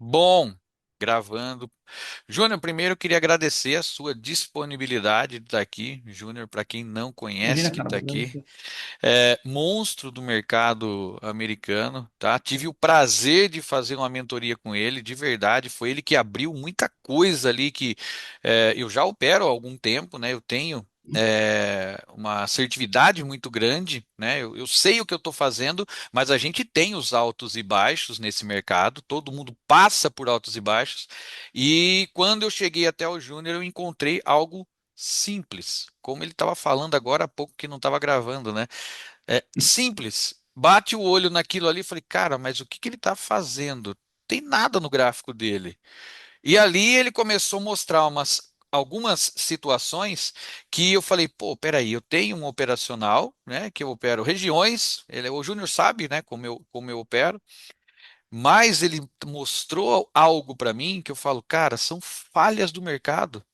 Bom, gravando. Júnior, primeiro eu queria agradecer a sua disponibilidade de estar aqui. Júnior, para quem não conhece, Imagina, que cara, está obrigado a aqui, você. é monstro do mercado americano, tá? Tive o prazer de fazer uma mentoria com ele, de verdade. Foi ele que abriu muita coisa ali que eu já opero há algum tempo, né? Eu tenho uma assertividade muito grande, né? Eu sei o que eu estou fazendo, mas a gente tem os altos e baixos nesse mercado. Todo mundo passa por altos e baixos. E quando eu cheguei até o Júnior, eu encontrei algo simples, como ele estava falando agora há pouco que não estava gravando, né? É simples. Bate o olho naquilo ali e falei, cara, mas o que que ele está fazendo? Tem nada no gráfico dele. E ali ele começou a mostrar algumas situações que eu falei, pô, peraí, eu tenho um operacional, né, que eu opero regiões, o Júnior sabe, né, como eu opero, mas ele mostrou algo para mim que eu falo, cara, são falhas do mercado.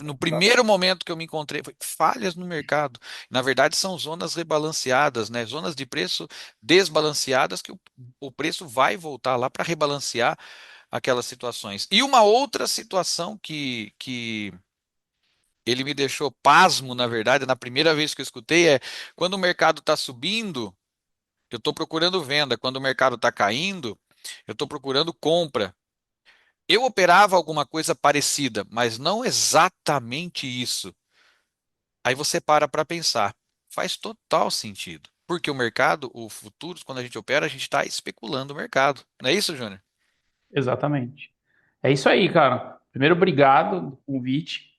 No primeiro momento que eu me encontrei, foi falhas no mercado. Na verdade, são zonas rebalanceadas, né? Zonas de preço desbalanceadas que o preço vai voltar lá para rebalancear aquelas situações. E uma outra situação que ele me deixou pasmo, na verdade, na primeira vez que eu escutei, é quando o mercado está subindo, eu estou procurando venda. Quando o mercado está caindo, eu estou procurando compra. Eu operava alguma coisa parecida, mas não exatamente isso. Aí você para pensar. Faz total sentido. Porque o mercado, o futuro, quando a gente opera, a gente está especulando o mercado. Não é isso, Júnior? Exatamente. É isso aí, cara. Primeiro, obrigado pelo convite.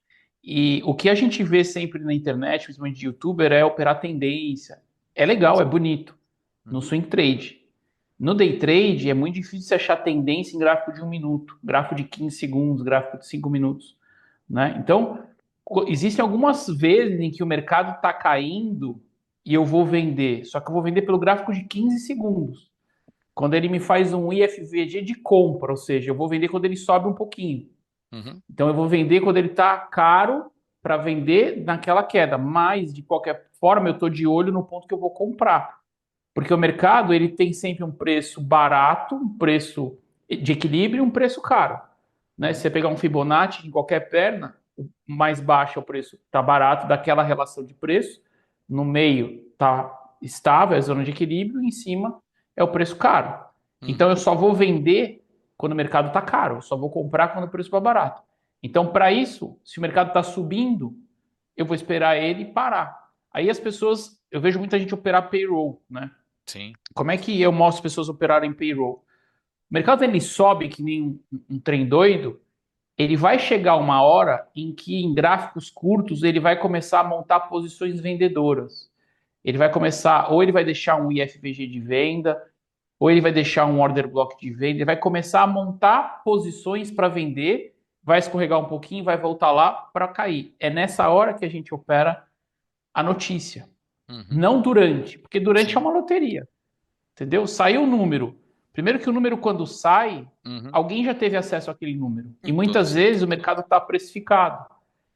E o que a gente vê sempre na internet, principalmente de youtuber, é operar tendência. É legal, é bonito. No Uhum, swing trade. No day trade, é muito difícil você achar tendência em gráfico de 1 minuto, gráfico de 15 segundos, gráfico de 5 minutos. Né? Então, existem algumas vezes em que o mercado está caindo e eu vou vender. Só que eu vou vender pelo gráfico de 15 segundos. Quando ele me faz um IFVG de compra, ou seja, eu vou vender quando ele sobe um pouquinho. uhum, Então eu vou vender quando ele está caro para vender naquela queda, mas de qualquer forma eu estou de olho no ponto que eu vou comprar, porque o mercado ele tem sempre um preço barato, um preço de equilíbrio e um preço caro. Né? Se uhum, você pegar um Fibonacci em qualquer perna, o mais baixo é o preço, está barato daquela relação de preço, no meio está estável, é a zona de equilíbrio, e em cima é o preço caro. Então uhum, eu só vou vender quando o mercado está caro, eu só vou comprar quando o preço está barato. Então, para isso, se o mercado está subindo, eu vou esperar ele parar. Aí as pessoas, eu vejo muita gente operar payroll, né? sim. Como é que eu mostro as pessoas operarem payroll? O mercado ele sobe que nem um trem doido, ele vai chegar uma hora em que em gráficos curtos ele vai começar a montar posições vendedoras. Ele vai começar, ou ele vai deixar um IFVG de venda, ou ele vai deixar um order block de venda, ele vai começar a montar posições para vender, vai escorregar um pouquinho, vai voltar lá para cair. É nessa hora que a gente opera a notícia, Uhum, não durante, porque durante é sim. uma loteria. Entendeu? Saiu o número. Primeiro que o número, quando sai, Uhum, alguém já teve acesso àquele número. E com todo muitas vezes o certeza. mercado está precificado.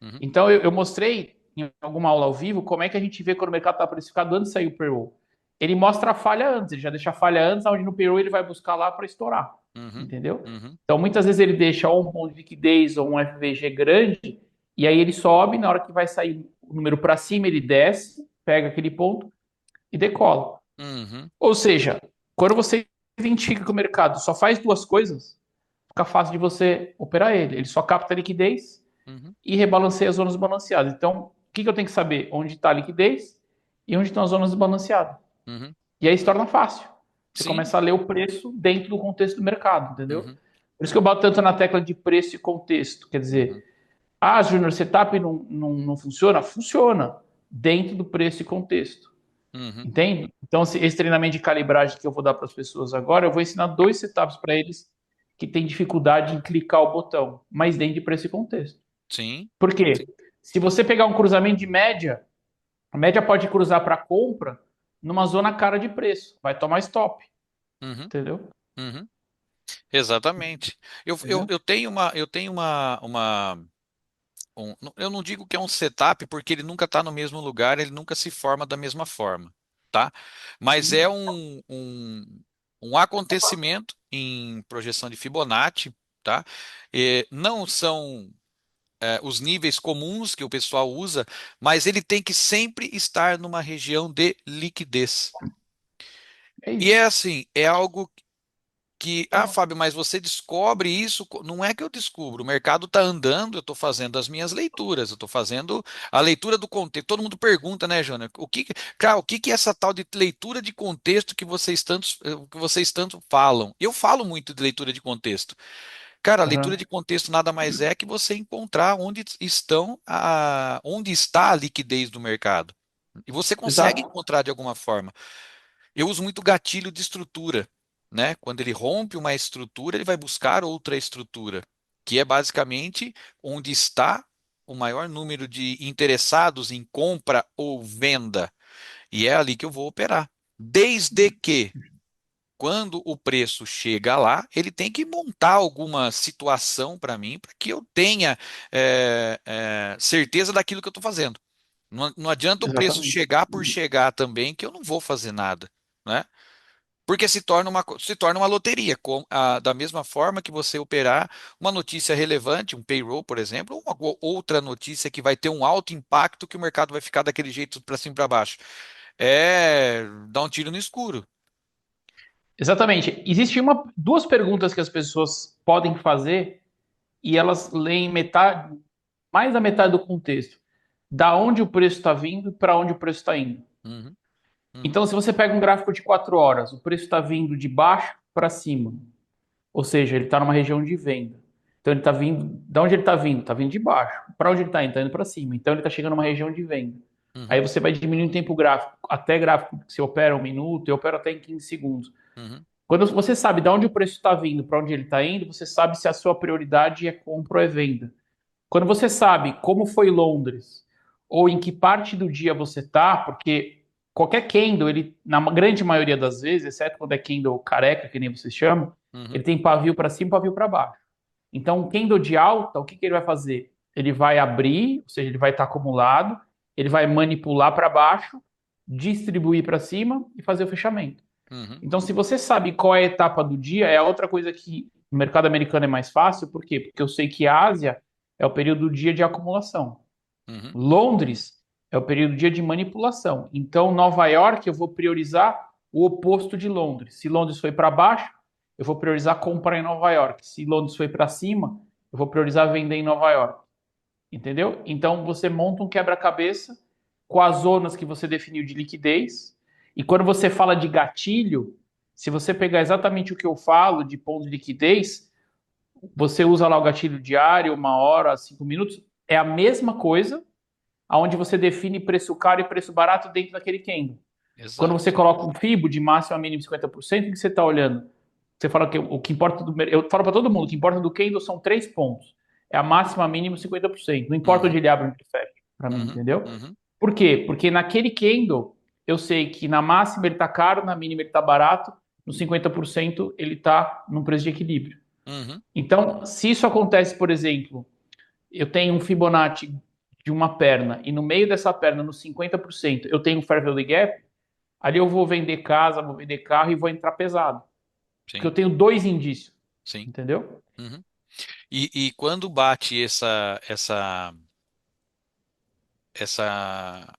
Uhum, Então eu mostrei em alguma aula ao vivo como é que a gente vê quando o mercado está precificado antes de sair o payroll. Ele mostra a falha antes, ele já deixa a falha antes, onde no payroll ele vai buscar lá para estourar. uhum, Entendeu? uhum, Então muitas vezes ele deixa ou um ponto de liquidez ou um FVG grande, e aí ele sobe, na hora que vai sair o número para cima, ele desce, pega aquele ponto e decola. uhum, Ou seja, quando você identifica que o mercado só faz duas coisas, fica fácil de você operar ele. Ele só capta liquidez uhum, e rebalanceia as zonas balanceadas. Então, o que eu tenho que saber? Onde está a liquidez e onde estão as zonas balanceadas. uhum. E aí se torna fácil. Você Sim. começa a ler o preço dentro do contexto do mercado, entendeu? Uhum, Por isso que eu boto tanto na tecla de preço e contexto. Quer uhum, dizer, Júnior, setup não funciona? Funciona dentro do preço e contexto. uhum. Entende? Então, esse treinamento de calibragem que eu vou dar para as pessoas agora, eu vou ensinar dois setups para eles que têm dificuldade em clicar o botão, mas dentro para esse contexto. Sim. Por quê? Se você pegar um cruzamento de média, a média pode cruzar para compra numa zona cara de preço, vai tomar stop, Uhum, entendeu? uhum. Exatamente. Eu Entendeu? tenho eu não digo que é um setup, porque ele nunca está no mesmo lugar, ele nunca se forma da mesma forma, tá? Mas é um acontecimento. em projeção de Fibonacci, tá? Não são os níveis comuns que o pessoal usa, mas ele tem que sempre estar numa região de liquidez. É E é isso. assim, é algo que, Fábio, mas você descobre isso? Não é que eu descubro, o mercado está andando, eu estou fazendo as minhas leituras, eu estou fazendo a leitura do contexto. Todo mundo pergunta, né, Jônia? Cara, o que que é essa tal de leitura de contexto que vocês tanto falam? Eu falo muito de leitura de contexto. Cara, a leitura Aham. de contexto nada mais é que você encontrar onde está a liquidez do mercado. E você consegue Exato. encontrar de alguma forma. Eu uso muito gatilho de estrutura, né? Quando ele rompe uma estrutura, ele vai buscar outra estrutura, que é basicamente onde está o maior número de interessados em compra ou venda. E é ali que eu vou operar. Desde que, quando o preço chega lá, ele tem que montar alguma situação para mim, para que eu tenha certeza daquilo que eu estou fazendo. Não adianta o preço Exatamente. chegar por chegar também, que eu não vou fazer nada, né? Porque se torna uma loteria, da mesma forma que você operar uma notícia relevante, um payroll, por exemplo, ou uma outra notícia que vai ter um alto impacto que o mercado vai ficar daquele jeito para cima e para baixo. É dar um tiro no escuro. Exatamente. Existem duas perguntas que as pessoas podem fazer e elas leem metade, mais da metade do contexto. Da onde o preço está vindo e para onde o preço está indo. Uhum, uhum, Então, se você pega um gráfico de 4 horas, o preço está vindo de baixo para cima. Ou seja, ele está numa região de venda. Então ele está vindo. Da onde ele está vindo? Está vindo de baixo. Para onde ele está indo? Está indo para cima. Então ele está chegando numa região de venda. Aí uhum, você vai diminuindo o tempo gráfico, até gráfico que você opera 1 minuto, eu opero até em 15 segundos. uhum, Quando você sabe de onde o preço está vindo, para onde ele está indo, você sabe se a sua prioridade é compra ou é venda. Quando você sabe como foi Londres, ou em que parte do dia você está, porque qualquer candle, ele, na grande maioria das vezes, exceto quando é candle careca, que nem vocês chamam, uhum, ele tem pavio para cima e pavio para baixo. Então, um candle de alta, o que, que ele vai fazer? Ele vai abrir, ou seja, ele vai estar acumulado, ele vai manipular para baixo, distribuir para cima e fazer o fechamento. uhum, Então, se você sabe qual é a etapa do dia, é outra coisa que no mercado americano é mais fácil, por quê? Porque eu sei que a Ásia é o período do dia de acumulação. uhum, Londres é o período do dia de manipulação. Então, Nova York, eu vou priorizar o oposto de Londres. Se Londres foi para baixo, eu vou priorizar comprar em Nova York. Se Londres foi para cima, eu vou priorizar vender em Nova York. Entendeu? Então você monta um quebra-cabeça com as zonas que você definiu de liquidez. E quando você fala de gatilho, se você pegar exatamente o que eu falo de ponto de liquidez, você usa lá o gatilho diário, 1 hora, 5 minutos, é a mesma coisa, aonde você define preço caro e preço barato dentro daquele candle. Quando você exato. coloca um FIBO de máximo a mínimo 50%, o que você está olhando? Você fala que o que importa do eu falo para todo mundo, o que importa do candle são 3 pontos. É a máxima, a mínimo 50%. Não importa onde Uhum, ele abre onde ele fecha, para mim, uhum, entendeu? uhum, Por quê? Porque naquele candle, eu sei que na máxima ele está caro, na mínima ele está barato, no 50% ele está num preço de equilíbrio. uhum, Então, se isso acontece, por exemplo, eu tenho um Fibonacci de uma perna e no meio dessa perna, no 50%, eu tenho um Fair Value Gap, ali eu vou vender casa, vou vender carro e vou entrar pesado. Porque eu sim, tenho dois indícios, sim. entendeu? Uhum. E quando bate essa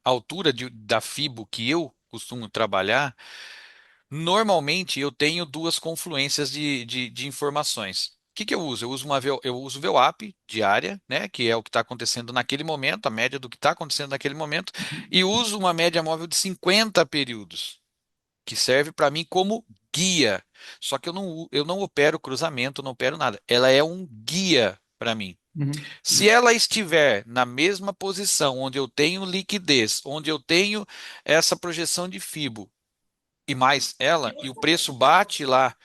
altura da FIBO que eu costumo trabalhar, normalmente eu tenho duas confluências de informações. O que que eu uso? Eu uso o VWAP diária, né, que é o que está acontecendo naquele momento, a média do que está acontecendo naquele momento, e uso uma média móvel de 50 períodos, que serve para mim como guia. Só que eu não opero cruzamento, não opero nada. Ela é um guia para mim. Uhum. Se ela estiver na mesma posição, onde eu tenho liquidez, onde eu tenho essa projeção de FIBO e mais ela, e o preço bate lá,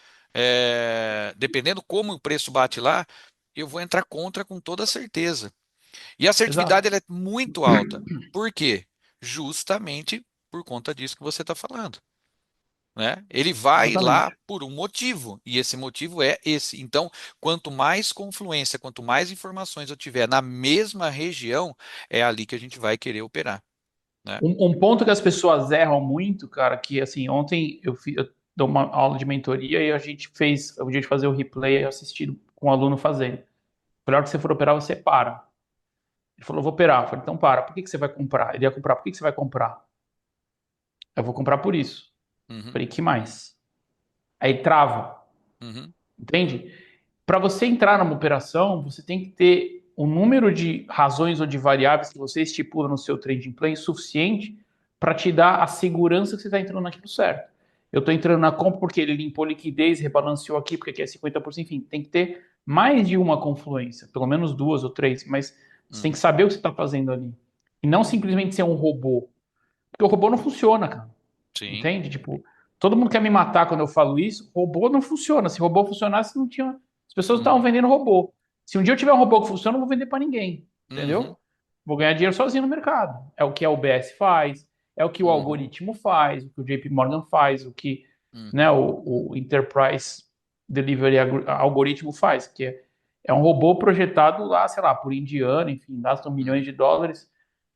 dependendo como o preço bate lá, eu vou entrar contra com toda certeza. E a assertividade Exato. ela é muito alta. Por quê? Justamente por conta disso que você está falando, né? Ele vai lá Exatamente. por um motivo, e esse motivo é esse. Então, quanto mais confluência, quanto mais informações eu tiver na mesma região, é ali que a gente vai querer operar, né? Um ponto que as pessoas erram muito, cara, que assim, ontem dou uma aula de mentoria e a gente fez o dia de fazer o replay assistido com o aluno fazendo. Falei, a hora que você for operar, você para. Ele falou, vou operar. Eu falei, então para. Por que que você vai comprar? Ele ia comprar. Por que que você vai comprar? Eu vou comprar por isso. Eu Uhum. falei, que mais? Aí trava, Uhum. entende? Para você entrar numa operação, você tem que ter o número de razões ou de variáveis que você estipula no seu trading plan suficiente para te dar a segurança que você está entrando naquilo certo. Eu estou entrando na compra porque ele limpou liquidez, rebalanceou aqui porque aqui é 50%, enfim, tem que ter mais de uma confluência, pelo menos duas ou três, mas você tem que Uhum. saber o que você está fazendo ali. E não simplesmente ser um robô. Porque o robô não funciona, cara. Sim. Entende? Tipo, todo mundo quer me matar quando eu falo isso. Robô não funciona. Se robô funcionasse, não tinha. As pessoas estavam Uhum. vendendo robô. Se um dia eu tiver um robô que funciona, eu vou vender para ninguém. Uhum. Entendeu? Vou ganhar dinheiro sozinho no mercado. É o que a UBS faz, é o que o Uhum. algoritmo faz, o que o JP Morgan faz, o que, né, Uhum. o Enterprise Delivery Algoritmo faz, que é um robô projetado lá, sei lá, por indiano, enfim, gastam milhões Uhum. de dólares,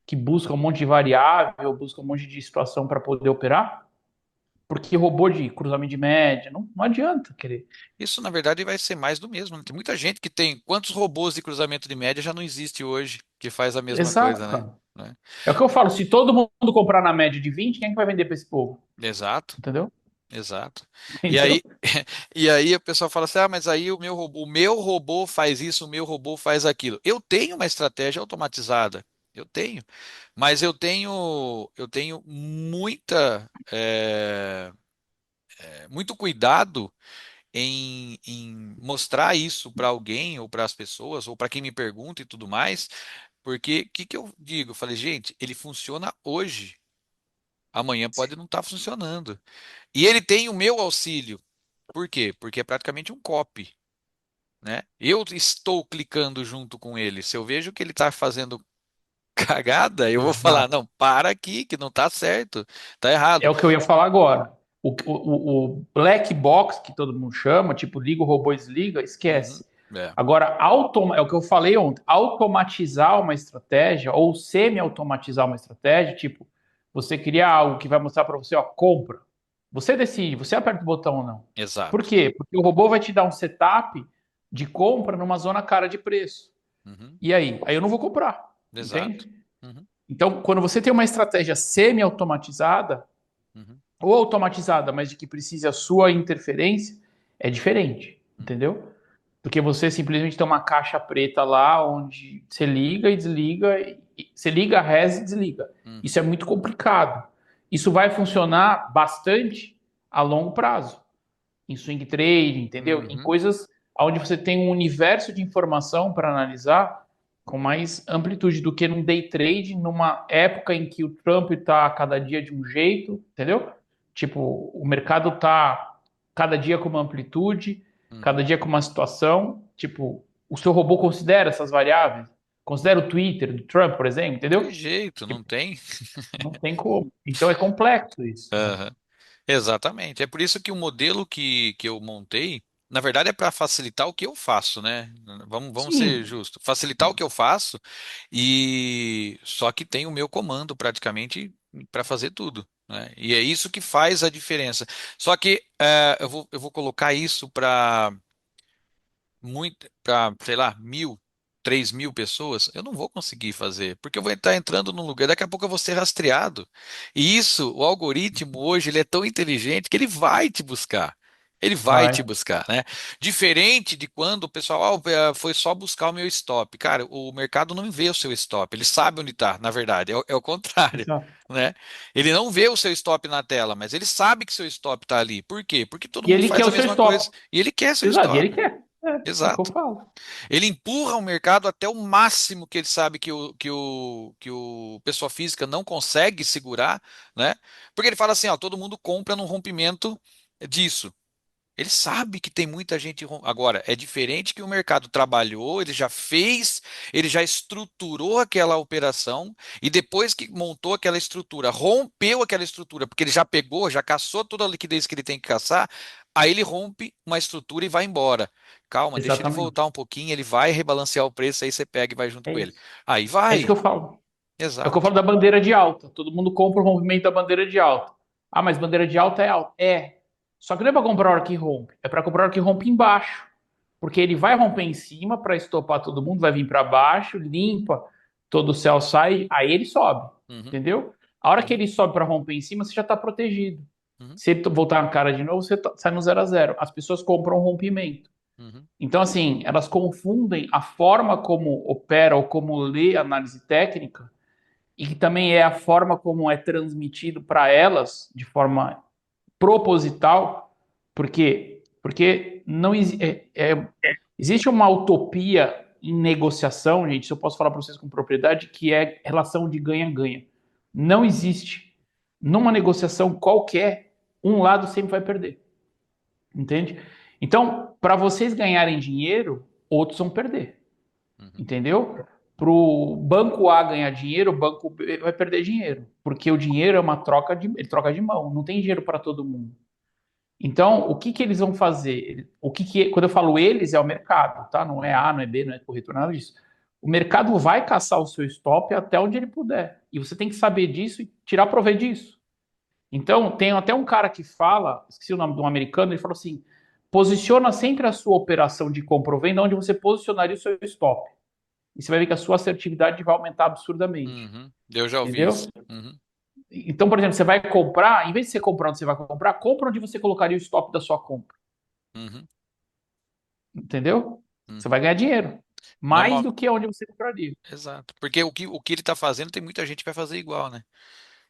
que busca um monte de variável, busca um monte de situação para poder operar. Porque robô de cruzamento de média, não adianta querer. Isso, na verdade, vai ser mais do mesmo, né? Tem muita gente que tem. Quantos robôs de cruzamento de média já não existe hoje que faz a mesma Exato, coisa, né? cara. Né? É o que eu falo, se todo mundo comprar na média de 20, quem é que vai vender para esse povo? Exato, Entendeu? exato. E Entendeu? aí, e aí a pessoa fala assim: ah, mas aí o meu robô faz isso, o meu robô faz aquilo. Eu tenho uma estratégia automatizada. Eu tenho, mas eu tenho muito cuidado em mostrar isso para alguém ou para as pessoas ou para quem me pergunta e tudo mais, porque o que que eu digo? Eu falei, gente, ele funciona hoje, amanhã pode não estar funcionando. E ele tem o meu auxílio. Por quê? Porque é praticamente um copy, né? Eu estou clicando junto com ele. Se eu vejo que ele está fazendo cagada, eu vou falar, Exato. não, para aqui, que não está certo, está errado. É o que eu ia falar agora. O black box, que todo mundo chama, tipo, liga o robô e desliga, Uhum. esquece. É. Agora, é o que eu falei ontem, automatizar uma estratégia ou semi-automatizar uma estratégia, tipo, você cria algo que vai mostrar para você, ó, compra. Você decide, você aperta o botão ou não. Por Exato. quê? Porque o robô vai te dar um setup de compra numa zona cara de preço. Uhum. E aí? Aí eu não vou comprar, Exato. entende? Uhum. Então, quando você tem uma estratégia semi-automatizada, Uhum. ou automatizada, mas de que precise a sua interferência, é diferente, Uhum. entendeu? Porque você simplesmente tem uma caixa preta lá onde você liga e desliga, você liga, reza e desliga. Isso Uhum. é muito complicado. Isso vai funcionar bastante a longo prazo, em swing trading, entendeu? Em Uhum. coisas onde você tem um universo de informação para analisar com mais amplitude do que num day trade, numa época em que o Trump está cada dia de um jeito, entendeu? Tipo, o mercado está cada dia com uma amplitude, cada Uhum. dia com uma situação. Tipo, o seu robô considera essas variáveis? Considera o Twitter do Trump, por exemplo, Que entendeu? jeito, não Tipo, tem? não tem como. Então é complexo isso, né? Aham. Exatamente. É por isso que o modelo que eu montei, na verdade, é para facilitar o que eu faço, né? Vamos ser Sim, justos. Facilitar o que eu faço e só que tem o meu comando praticamente para fazer tudo, né? E é isso que faz a diferença. Só que eu vou colocar isso para, sei lá, 1.000, 3.000 pessoas, eu não vou conseguir fazer, porque eu vou estar entrando num lugar, daqui a pouco eu vou ser rastreado. E isso, o algoritmo hoje, ele é tão inteligente que ele vai te buscar. Ele vai te vai. buscar, né? Diferente de quando o pessoal, foi só buscar o meu stop. Cara, o mercado não vê o seu stop, ele sabe onde está, na verdade, é o contrário, Exato. né? Ele não vê o seu stop na tela, mas ele sabe que seu stop está ali. Por quê? Porque todo E mundo ele quer faz a o seu mesma coisa stop. e ele quer seu Exato, e ele stop. quer. É o que eu Exato. falo. Ele empurra o mercado até o máximo que ele sabe que o pessoa física não consegue segurar, né? Porque ele fala assim, ó, todo mundo compra no rompimento disso. Ele sabe que tem muita gente. Agora, é diferente que o mercado trabalhou, ele já fez, ele já estruturou aquela operação e depois que montou aquela estrutura, rompeu aquela estrutura, porque ele já pegou, já caçou toda a liquidez que ele tem que caçar, aí ele rompe uma estrutura e vai embora. Calma, deixa ele voltar Exatamente. um pouquinho, ele vai rebalancear o preço, aí você pega e vai junto É com ele. isso. Aí É isso que vai. eu falo. É o que eu Exato. falo da bandeira de alta. Todo mundo compra o movimento da bandeira de alta. Ah, mas bandeira de alta é alta. É. Só que não é para comprar a hora que rompe, é para comprar a hora que rompe embaixo. Porque ele vai romper em cima para estopar todo mundo, vai vir para baixo, limpa todo o céu, sai, aí ele sobe, Uhum, entendeu? A hora que uhum, ele sobe para romper em cima, você já está protegido. uhum, Se ele voltar na cara de novo, você sai no 0 a 0. As pessoas compram o rompimento. uhum, Então, assim, elas confundem a forma como opera ou como lê a análise técnica e que também é a forma como é transmitido para elas de forma proposital. Por quê? Porque não existe uma utopia em negociação, gente, se eu posso falar para vocês com propriedade, que é relação de ganha-ganha. Não existe. Numa negociação qualquer, um lado sempre vai perder. Entende? Então, para vocês ganharem dinheiro, outros vão perder. uhum, Entendeu? Para o banco A ganhar dinheiro, o banco B vai perder dinheiro. Porque o dinheiro é uma troca de, ele troca de mão, não tem dinheiro para todo mundo. Então, o que que eles vão fazer? Quando eu falo eles, é o mercado, tá? Não é uhum, A, não é B, não é corretor, nada disso. O mercado vai caçar o seu stop até onde ele puder. E você tem que saber disso e tirar proveito disso. Então, tem até um cara que fala, esqueci o nome de um americano, ele falou assim: posiciona sempre a sua operação de compra ou venda onde você posicionaria o seu stop. E você vai ver que a sua assertividade vai aumentar absurdamente. uhum. Eu já ouvi Entendeu? isso. Uhum, Então, por exemplo, você vai comprar, em vez de você comprar onde você vai comprar, compra onde você colocaria o stop da sua compra. uhum, Entendeu? Você vai uhum. ganhar dinheiro. Mais Normal, do que onde você compraria. exato. Porque o que ele está fazendo, tem muita gente que vai fazer igual, né?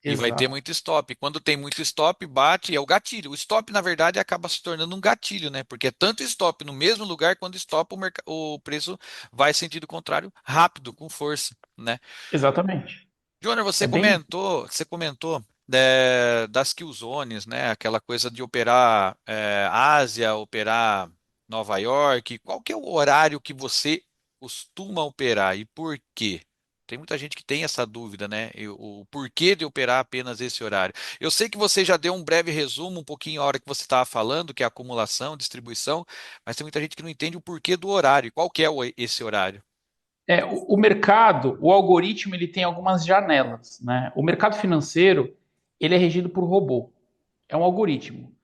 E vai ter Exato. muito stop. Quando tem muito stop, bate, é o gatilho. O stop, na verdade, acaba se tornando um gatilho, né? Porque é tanto stop no mesmo lugar, quando stop, o preço vai sentido contrário, rápido, com força, né? Exatamente. Júnior, É bem isso. você comentou das kill zones, né? Aquela coisa de operar Ásia, operar Nova York. Qual que é o horário que você costuma operar e por quê? Tem muita gente que tem essa dúvida, né? O porquê de operar apenas esse horário. Eu sei que você já deu um breve resumo, um pouquinho a hora que você estava falando, que é acumulação, distribuição, mas tem muita gente que não entende o porquê do horário. Qual que é esse horário? O mercado, o algoritmo, ele tem algumas janelas, né? O mercado financeiro, ele é regido por robô. É um algoritmo,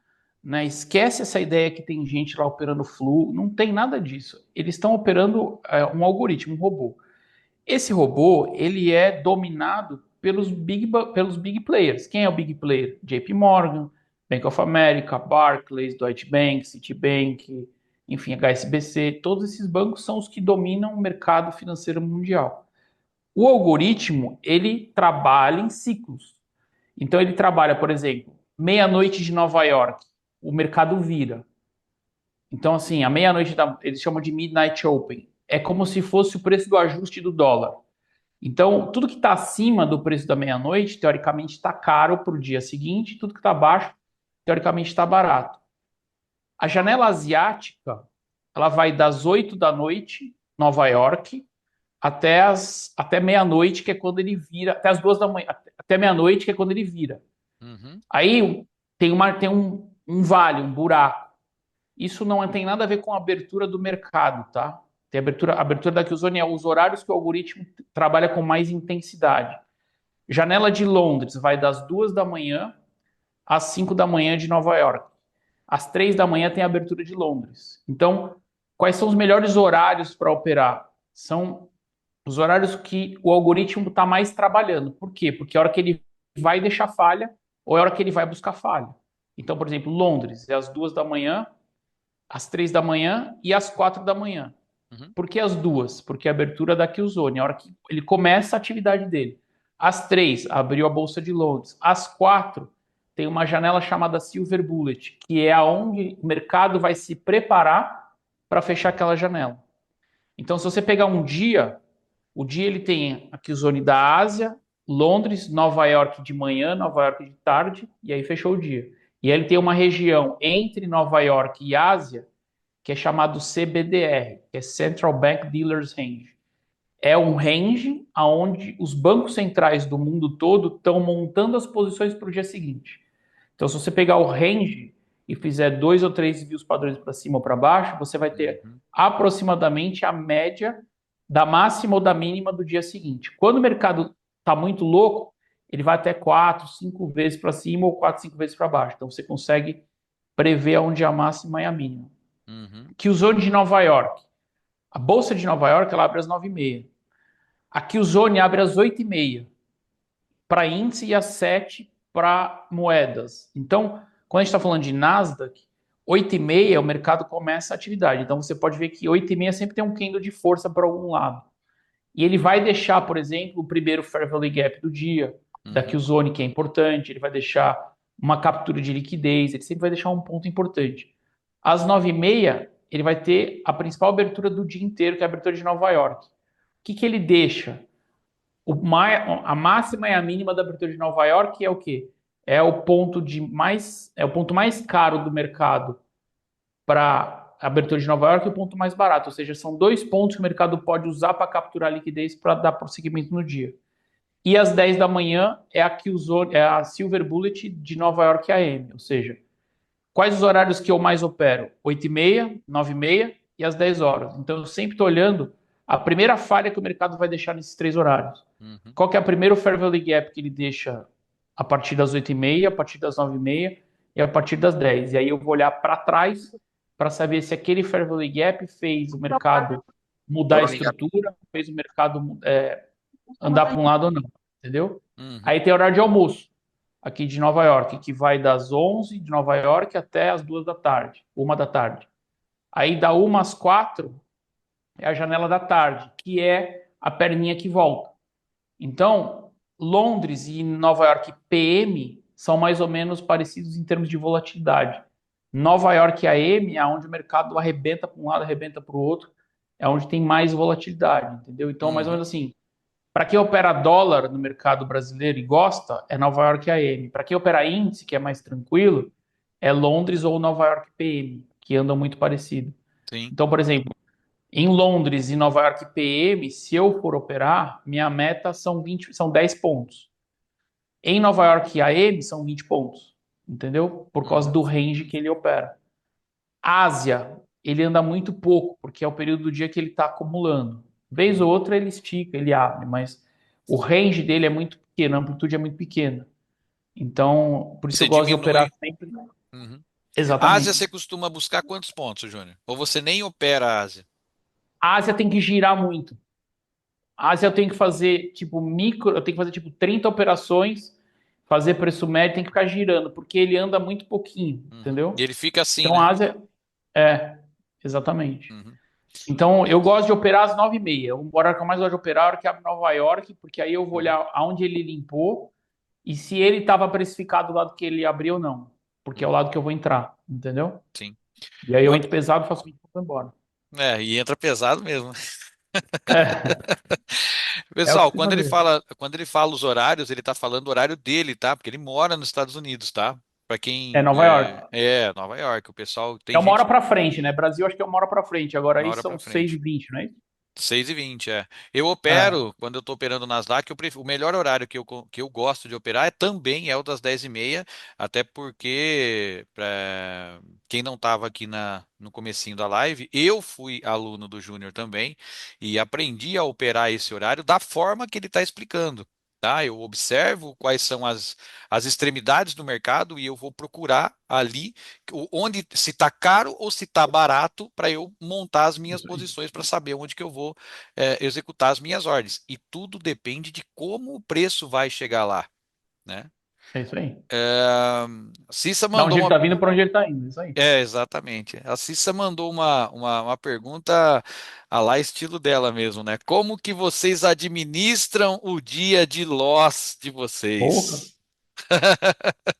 né? Esquece essa ideia que tem gente lá operando fluxo, não tem nada disso. Eles estão operando um algoritmo, um robô. Esse robô, ele é dominado pelos big players. Quem é o big player? JP Morgan, Bank of America, Barclays, Deutsche Bank, Citibank, enfim, HSBC. Todos esses bancos são os que dominam o mercado financeiro mundial. O algoritmo, ele trabalha em ciclos. Então, ele trabalha, por exemplo, meia-noite de Nova York, o mercado vira. Então, assim, a meia-noite, eles chamam de Midnight Open. É como se fosse o preço do ajuste do dólar. Então, tudo que está acima do preço da meia-noite, teoricamente, está caro para o dia seguinte, tudo que está abaixo, teoricamente, está barato. A janela asiática, ela vai das 8 da noite, Nova York, até meia-noite, que é quando ele vira, até as 2 da manhã, até meia-noite, que é quando ele vira. Uhum, Aí tem um vale, um buraco. Isso não tem nada a ver com a abertura do mercado, tá? Tem a abertura da Qzone é os horários que o algoritmo trabalha com mais intensidade. Janela de Londres vai das 2 da manhã às 5 da manhã de Nova York. Às 3 da manhã tem a abertura de Londres. Então, quais são os melhores horários para operar? São os horários que o algoritmo está mais trabalhando. Por quê? Porque é a hora que ele vai deixar falha ou é a hora que ele vai buscar falha. Então, por exemplo, Londres é às 2 da manhã, às 3 da manhã e às 4 da manhã. uhum, Por que as duas? Porque a abertura da Killzone, a hora que ele começa a atividade dele. Às 3, abriu a Bolsa de Londres. Às 4, tem uma janela chamada Silver Bullet, que é aonde o mercado vai se preparar para fechar aquela janela. Então, se você pegar um dia, o dia ele tem a Killzone da Ásia, Londres, Nova York de manhã, Nova York de tarde, e aí fechou o dia. E aí ele tem uma região entre Nova York e Ásia, que é chamado CBDR, que é Central Bank Dealers Range. É um range onde os bancos centrais do mundo todo estão montando as posições para o dia seguinte. Então, se você pegar o range e fizer 2 ou 3 views padrões para cima ou para baixo, você vai ter uhum. aproximadamente a média da máxima ou da mínima do dia seguinte. Quando o mercado está muito louco, ele vai até 4, 5 vezes para cima ou 4, 5 vezes para baixo. Então, você consegue prevê onde é a máxima e a mínima. Uhum. Que o Zone de Nova York. A Bolsa de Nova York ela abre às 9h30. Aqui o Zone abre às 8h30 para índice e às 7 para moedas. Então, quando a gente está falando de Nasdaq, 8h30 o mercado começa a atividade. Então você pode ver que 8h30 sempre tem um candle de força para algum lado. E ele vai deixar, por exemplo, o primeiro Fair Value Gap do dia, daqui o Uhum. Zone, que é importante, ele vai deixar uma captura de liquidez, ele sempre vai deixar um ponto importante. Às 9h30, ele vai ter a principal abertura do dia inteiro, que é a abertura de Nova York. O que, que ele deixa? A máxima e a mínima da abertura de Nova York é o quê? É o ponto mais caro do mercado para a abertura de Nova York e o ponto mais barato. Ou seja, são dois pontos que o mercado pode usar para capturar liquidez para dar prosseguimento no dia. E às 10 da manhã é a Silver Bullet de Nova York AM. Ou seja, quais os horários que eu mais opero? 8h30, 9h30 e às 10 horas. Então eu sempre estou olhando a primeira falha que o mercado vai deixar nesses três horários. Uhum. Qual que é o primeiro Fair Value Gap que ele deixa a partir das 8h30, a partir das 9h30 e a partir das 10? E aí eu vou olhar para trás para saber se aquele Fair Value Gap fez o mercado mudar a estrutura, fez o mercado andar para um lado ou não, entendeu? Uhum. Aí tem horário de almoço aqui de Nova York, que vai das 11 de Nova York até as 2 da tarde, 1 da tarde. Aí da 1 às 4 é a janela da tarde, que é a perninha que volta. Então, Londres e Nova York PM são mais ou menos parecidos em termos de volatilidade. Nova York AM é onde o mercado arrebenta para um lado, arrebenta para o outro, é onde tem mais volatilidade, entendeu? Então, mais ou Uhum. menos assim, para quem opera dólar no mercado brasileiro e gosta, é Nova York AM. Para quem opera índice, que é mais tranquilo, é Londres ou Nova York PM, que andam muito parecido. Sim. Então, por exemplo, em Londres e Nova York PM, se eu for operar, minha meta são 10 pontos. Em Nova York AM são 20 pontos, entendeu? Por causa Uhum. do range que ele opera. Ásia, ele anda muito pouco, porque é o período do dia que ele está acumulando. Vez ou Uhum. outra ele estica, ele abre, mas o range dele é muito pequeno, a amplitude é muito pequena. Então, por isso que eu Você gosto de diminui. operar sempre. Uhum. Ásia, Exatamente. você costuma buscar quantos pontos, Júnior? Ou você nem opera a Ásia? A Ásia tem que girar muito. A Ásia eu tenho que fazer tipo micro, eu tenho que fazer tipo 30 operações, fazer preço médio, tem que ficar girando, porque ele anda muito pouquinho, Uhum. E entendeu? ele fica assim, Então né? a Ásia é, exatamente. Uhum. Então, eu gosto de operar às 9h30. O horário que eu mais gosto de operar é a hora que abre Nova York, porque aí eu vou Uhum. olhar aonde ele limpou e se ele estava precificado do lado que ele abriu ou não. Porque é o Uhum. lado que eu vou entrar, entendeu? Sim. E aí eu Quan- entro pesado, faço isso e vou embora. E entra pesado mesmo. É, é o que Pessoal, tem que fazer. quando ele fala os horários, ele tá falando o horário dele, tá? Porque ele mora nos Estados Unidos, tá? Para É quem Nova York. Nova York, o pessoal É tem uma hora gente pra frente, né? Brasil acho que é uma hora pra frente. Agora uma aí hora para são seis e frente. vinte, não é isso? 6h20, é. Eu É. opero, quando eu estou operando Nasdaq, o melhor horário que eu gosto de operar também é o das 10h30, até porque, pra quem não estava aqui no comecinho da live, eu fui aluno do Júnior também e aprendi a operar esse horário da forma que ele está explicando. Tá? Eu observo quais são as extremidades do mercado e eu vou procurar ali onde se está caro ou se está barato para eu montar as minhas Isso aí. posições para saber onde que eu vou executar as minhas ordens. E tudo depende de como o preço vai chegar lá, né? É isso aí. É, Cissa Da mandou onde ele uma. tá vindo, pra onde ele tá indo. Isso aí. Exatamente. A Cissa mandou uma pergunta a lá estilo dela mesmo, né? Como que vocês administram o dia de loss de Porra, vocês?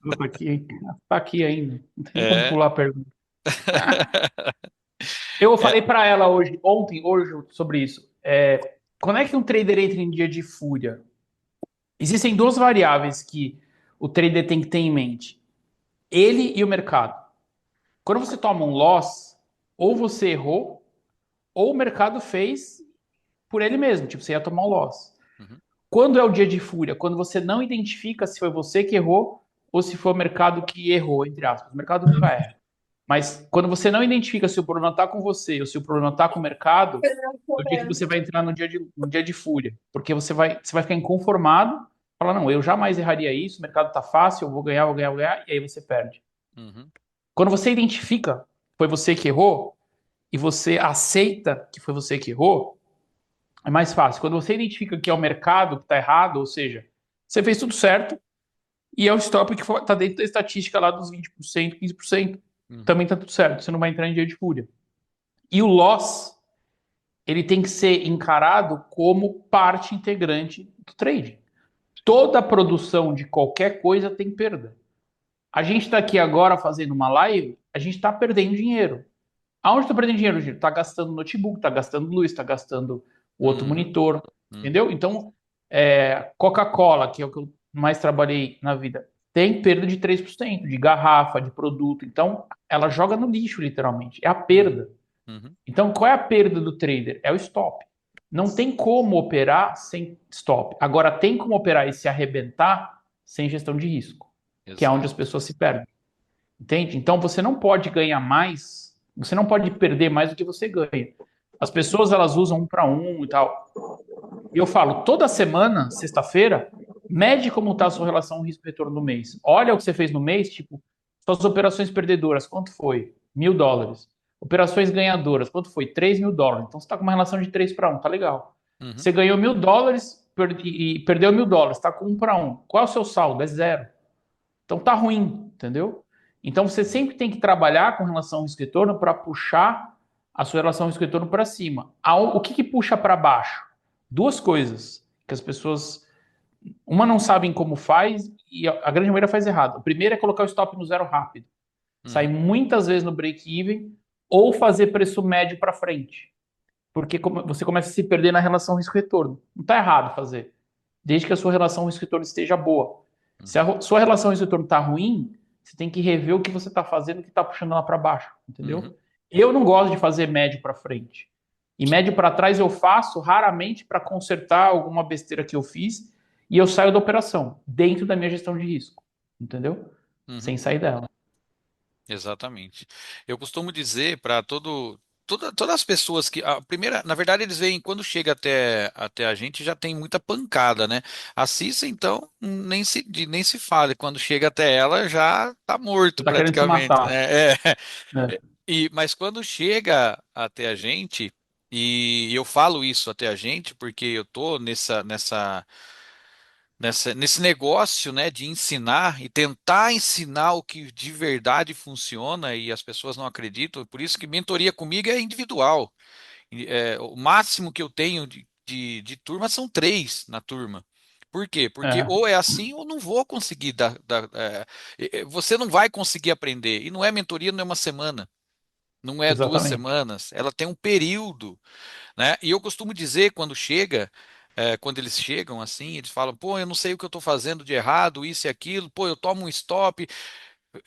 eu tô aqui, tá aqui ainda. Não tem como É. pular a pergunta. Eu falei para ela hoje, sobre isso. Quando é que um trader entra em dia de fúria? Existem duas variáveis que o trader tem que ter em mente: ele e o mercado. Quando você toma um loss, ou você errou, ou o mercado fez por ele mesmo, tipo, você ia tomar um loss. Uhum. Quando é o dia de fúria? Quando você não identifica se foi você que errou ou se foi o mercado que errou, entre aspas. O mercado nunca erra. Mas quando você não identifica se o problema está com você ou se o problema está com o mercado, é o dia que você vai entrar no dia de fúria. Porque você vai ficar inconformado, falar, não, eu jamais erraria isso, o mercado está fácil, eu vou ganhar, e aí você perde. Uhum. Quando você identifica que foi você que errou e você aceita que foi você que errou, é mais fácil. Quando você identifica que é o mercado que está errado, ou seja, você fez tudo certo e é o stop que está dentro da estatística lá dos 20%, 15%, Uhum. também está tudo certo. Você não vai entrar em dia de fúria. E o loss, ele tem que ser encarado como parte integrante do trading. Toda produção de qualquer coisa tem perda. A gente está aqui agora fazendo uma live, a gente está perdendo dinheiro. Aonde está perdendo dinheiro, Giro? Está gastando notebook, está gastando luz, está gastando o outro Uhum. monitor, Uhum. entendeu? Então, Coca-Cola, que é o que eu mais trabalhei na vida, tem perda de 3% de garrafa, de produto. Então, ela joga no lixo, literalmente. É a Uhum. perda. Uhum. Então, qual é a perda do trader? É o stop. Não tem como operar sem stop. Agora, tem como operar e se arrebentar sem gestão de risco, que é onde as Exato. pessoas se perdem. Entende? Então, você não pode ganhar mais, você não pode perder mais do que você ganha. As pessoas, elas usam 1 para 1 e tal. E eu falo, toda semana, sexta-feira, mede como está a sua relação risco-retorno no mês. Olha o que você fez no mês, tipo, suas operações perdedoras, quanto foi? US$ 1.000. Operações ganhadoras, quanto foi? US$ 3.000. Então você está com uma relação de 3 para 1, tá legal. Uhum. Você ganhou US$ 1.000 e perdeu US$ 1.000, está com 1 para 1. Qual é o seu saldo? É zero. Então tá ruim, entendeu? Então você sempre tem que trabalhar com relação ao risco-retorno para puxar a sua relação risco-retorno para cima. O que puxa para baixo? Duas coisas que as pessoas, uma não sabem como faz e a grande maioria faz errado. O primeiro é colocar o stop no zero rápido, sair Uhum. muitas vezes no break-even ou fazer preço médio para frente, porque você começa a se perder na relação risco-retorno. Não está errado fazer, desde que a sua relação risco-retorno esteja boa. Se Uhum. a sua relação risco-retorno está ruim, você tem que rever o que você está fazendo que está puxando ela para baixo, Uhum. entendeu? Eu não gosto de fazer médio para frente. E Sim. médio para trás eu faço raramente para consertar alguma besteira que eu fiz e eu saio da operação, dentro da minha gestão de risco, entendeu? Uhum. Sem sair dela. Exatamente. Eu costumo dizer para todas as pessoas que a primeira, na verdade, eles veem quando chega até a gente já tem muita pancada, né? A Cissa, então, nem se fala. Quando chega até ela já tá Você morto está querendo se praticamente, matar. né? É, Mas quando chega até a gente, e eu falo isso até a gente, porque eu tô nesse negócio, né, de ensinar e tentar ensinar o que de verdade funciona e as pessoas não acreditam. Por isso que mentoria comigo é individual. O máximo que eu tenho de turma são três na turma. Por quê? Porque é, ou é assim ou não vou conseguir você não vai conseguir aprender. E não é mentoria, não é uma semana. Não é duas exatamente. semanas, ela tem um período, né? E eu costumo dizer quando eles chegam assim, eles falam, pô, eu não sei o que eu estou fazendo de errado, isso e aquilo, pô, eu tomo um stop.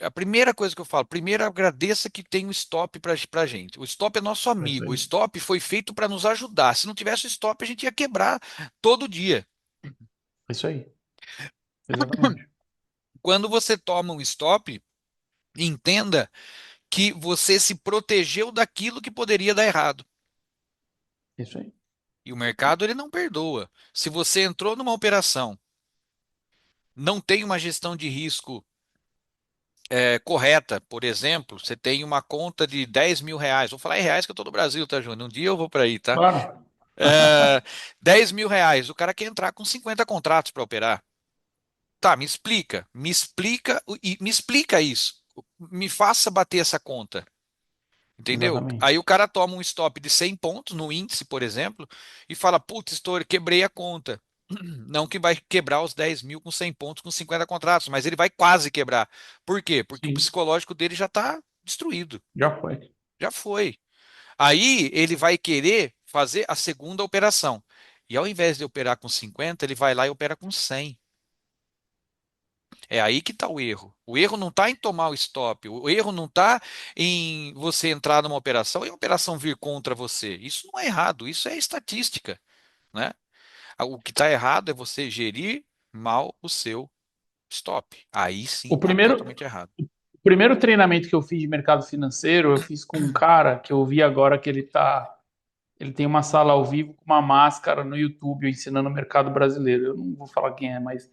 A primeira coisa que eu falo, primeiro agradeça que tem um stop para gente. O stop é nosso É isso amigo, o aí. stop foi feito para nos ajudar. Se não tivesse o stop, a gente ia quebrar todo dia. É isso aí. Exatamente. Quando você toma um stop, entenda que você se protegeu daquilo que poderia dar errado. É isso aí. E o mercado ele não perdoa. Se você entrou numa operação, não tem uma gestão de risco correta, por exemplo, você tem uma conta de R$ 10.000. Vou falar em reais que eu estou no Brasil, tá, Júnior? Um dia eu vou para aí, tá? Claro. É, R$ 10.000. O cara quer entrar com 50 contratos para operar. Tá, me explica isso. Me faça bater essa conta. Entendeu? Aí Exatamente. o cara toma um stop de 100 pontos no índice, por exemplo, e fala: Putz, quebrei a conta. Não que vai quebrar os 10.000 com 100 pontos com 50 contratos, mas ele vai quase quebrar. Por quê? Porque o Sim, psicológico dele já está destruído. já foi. Já foi. Aí ele vai querer fazer a segunda operação. E ao invés de operar com 50, ele vai lá e opera com 100. É aí que está o erro. O erro não está em tomar o stop. O erro não está em você entrar numa operação e a operação vir contra você. Isso não é errado, isso é estatística, né? O que está errado é você gerir mal o seu stop. Aí sim O está primeiro, totalmente errado. o primeiro treinamento que eu fiz de mercado financeiro, eu fiz com um cara que eu vi agora que ele tem uma sala ao vivo com uma máscara no YouTube ensinando o mercado brasileiro. Eu não vou falar quem é, mas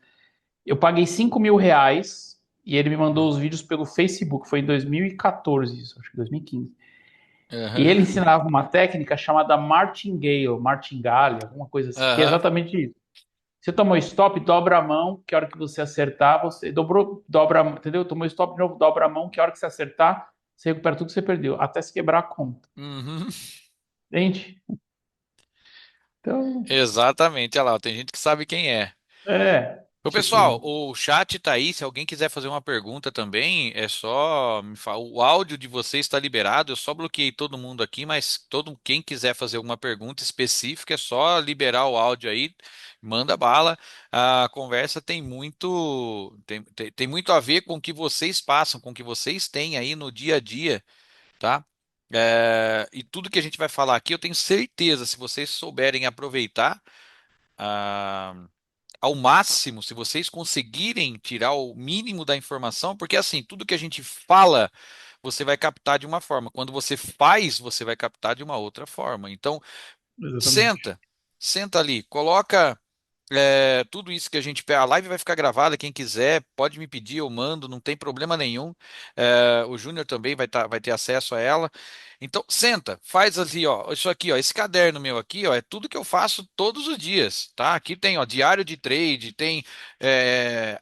eu paguei R$ 5.000 E ele me mandou Hum. os vídeos pelo Facebook, foi em 2014, isso, acho que 2015. E Aham. ele ensinava uma técnica chamada martingale, martingale, alguma coisa assim, que é Aham. exatamente isso. Você tomou stop, dobra a mão, que a hora que você acertar, você dobrou, dobra, entendeu? Tomou stop de novo, dobra a mão, que a hora que você acertar, você recupera tudo que você perdeu, até se quebrar a conta. Uhum. Entende? Então, Exatamente, olha lá, tem gente que sabe quem é. Ô, pessoal, tipo, o chat tá aí. Se alguém quiser fazer uma pergunta também, é só me falar. O áudio de vocês está liberado. Eu só bloqueei todo mundo aqui, mas todo quem quiser fazer alguma pergunta específica é só liberar o áudio aí, manda bala. A conversa tem muito a ver com o que vocês passam, com o que vocês têm aí no dia a dia, tá? E tudo que a gente vai falar aqui, eu tenho certeza, se vocês souberem aproveitar. ah, Ao máximo, se vocês conseguirem tirar o mínimo da informação, porque assim, tudo que a gente fala, você vai captar de uma forma. Quando você faz, você vai captar de uma outra forma. Então, exatamente. senta, senta ali, coloca tudo isso que a gente. A live vai ficar gravada, quem quiser pode me pedir, eu mando, não tem problema nenhum. O Júnior também vai ter acesso a ela. Então, senta, faz ali, ó, isso aqui, ó, esse caderno meu aqui, ó, é tudo que eu faço todos os dias, tá? Aqui tem, ó, diário de trade, tem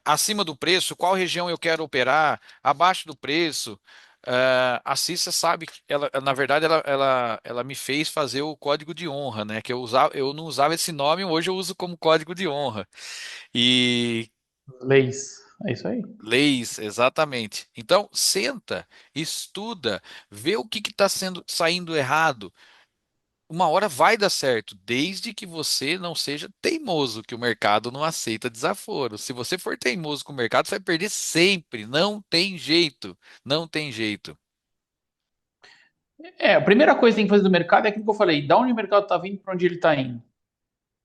acima do preço, qual região eu quero operar, abaixo do preço. A Cissa sabe que na verdade, ela me fez fazer o código de honra, né? Que eu não usava esse nome, hoje eu uso como código de honra. E Leis. É isso aí. leis, exatamente. Então, senta, estuda, vê o que está saindo errado. Uma hora vai dar certo, desde que você não seja teimoso, que o mercado não aceita desaforo. Se você for teimoso com o mercado, você vai perder sempre. Não tem jeito. Não tem jeito. A primeira coisa que tem que fazer do mercado é aquilo que eu falei, da onde o mercado está vindo, para onde ele está indo.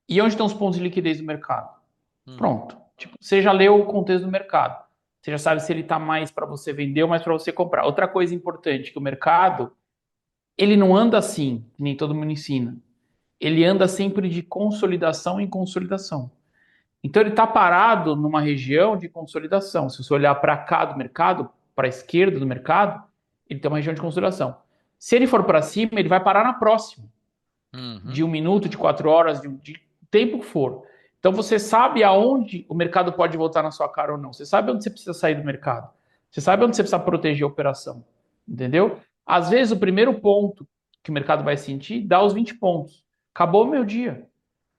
E onde estão os pontos de liquidez do mercado. Uhum, Pronto. Tipo, você já leu o contexto do mercado. Você já sabe se ele está mais para você vender ou mais para você comprar. Outra coisa importante, que o mercado, ele não anda assim, que nem todo mundo ensina. Ele anda sempre de consolidação em consolidação. Então ele está parado numa região de consolidação. Se você olhar para cá do mercado, para a esquerda do mercado, ele tem uma região de consolidação. Se ele for para cima, ele vai parar na próxima, uhum, de 1 minuto, de 4 horas, de tempo que for. Então você sabe aonde o mercado pode voltar na sua cara ou não. Você sabe onde você precisa sair do mercado. Você sabe onde você precisa proteger a operação. Entendeu? Às vezes o primeiro ponto que o mercado vai sentir dá os 20 pontos. Acabou o meu dia.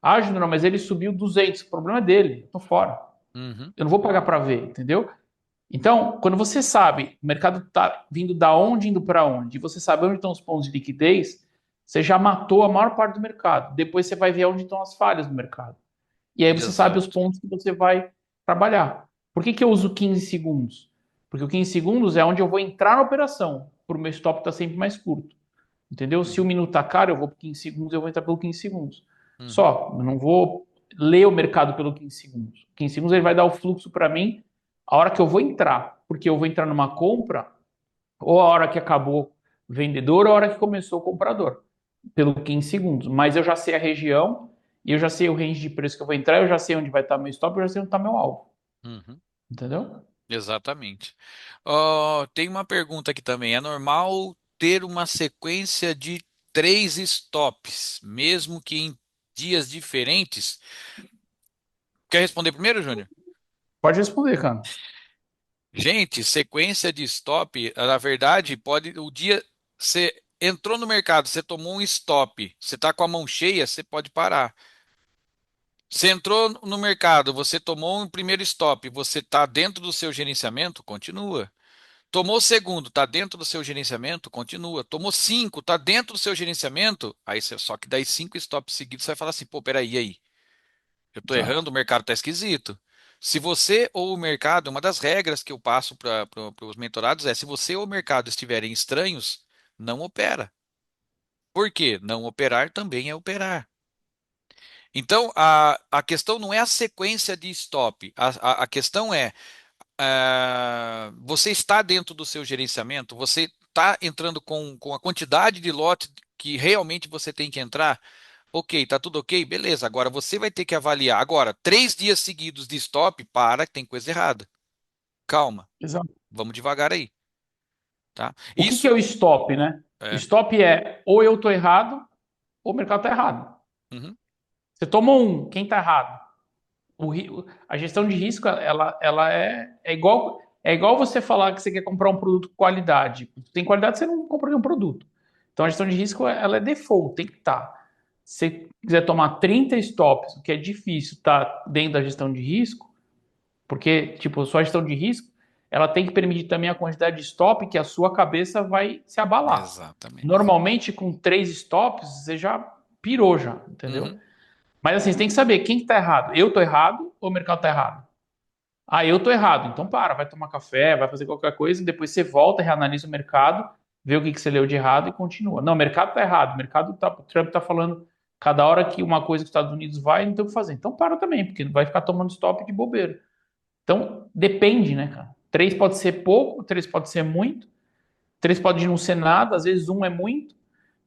Ah, Júnior, mas ele subiu 200. O problema é dele. Eu tô fora. uhum. Eu não vou pagar para ver, entendeu? Então, quando você sabe o mercado está vindo da onde, indo para onde, e você sabe onde estão os pontos de liquidez, você já matou a maior parte do mercado. Depois você vai ver onde estão as falhas do mercado. E aí você sabe os Exato. pontos que você vai trabalhar. Por que eu uso 15 segundos? Porque o 15 segundos é onde eu vou entrar na operação, para o meu stop estar sempre mais curto. Entendeu? Se o Uhum, minuto está caro, eu vou por 15 segundos, eu vou entrar pelo 15 segundos. uhum, Só, eu não vou ler o mercado pelo 15 segundos. 15 segundos ele vai dar o fluxo para mim a hora que eu vou entrar, porque eu vou entrar numa compra ou a hora que acabou o vendedor ou a hora que começou o comprador, pelo 15 segundos. Mas eu já sei a região e eu já sei o range de preço que eu vou entrar, eu já sei onde vai estar meu stop, eu já sei onde está meu alvo. uhum. Entendeu? Exatamente. Ó, tem uma pergunta aqui também. É normal ter uma sequência de três stops, mesmo que em dias diferentes? Quer responder primeiro, Júnior? Pode responder, cara. Gente, sequência de stop, na verdade, pode o dia você entrou no mercado, você tomou um stop, você está com a mão cheia, você pode parar. Você entrou no mercado, você tomou um primeiro stop, você está dentro do seu gerenciamento, continua. Tomou o segundo, está dentro do seu gerenciamento, continua. Tomou cinco, está dentro do seu gerenciamento, só que daí cinco stops seguidos, você vai falar assim, pô, peraí, e aí? Eu estou Exato. errando, o mercado está esquisito. Se você ou o mercado, uma das regras que eu passo para os mentorados é, se você ou o mercado estiverem estranhos, não opera. Por quê? Não operar também é operar. Então, a questão não é a sequência de stop. A questão é, você está dentro do seu gerenciamento? Você está entrando com a quantidade de lote que realmente você tem que entrar? Ok, tá tudo ok? Beleza. Agora você vai ter que avaliar. Agora, 3 dias seguidos de stop, para, que tem coisa errada. calma, Exato. vamos devagar aí, tá? O que é Isso o stop, né? é, Stop é ou eu tô errado ou o mercado tá errado. uhum, Você tomou um, quem tá errado? A gestão de risco, ela é igual você falar que você quer comprar um produto com qualidade. Tem qualidade, você não compra nenhum produto. Então a gestão de risco, ela é default, tem que estar. Se você quiser tomar 30 stops, o que é difícil, tá dentro da gestão de risco, porque, tipo, sua gestão de risco, ela tem que permitir também a quantidade de stop que a sua cabeça vai se abalar. exatamente. Normalmente, com 3 stops, você já pirou já, entendeu? Uhum, Mas assim, você tem que saber quem que tá errado. Eu tô errado ou o mercado tá errado? Ah, eu tô errado. Então para, vai tomar café, vai fazer qualquer coisa, e depois você volta, reanalisa o mercado, vê o que que você leu de errado e continua. Não, o mercado tá errado. O Trump tá falando cada hora que uma coisa que os Estados Unidos vai, não tem o que fazer. Então para também, porque não vai ficar tomando stop de bobeira. Então depende, né, cara? 3 pode ser pouco, 3 pode ser muito, 3 pode não ser nada, às vezes um é muito.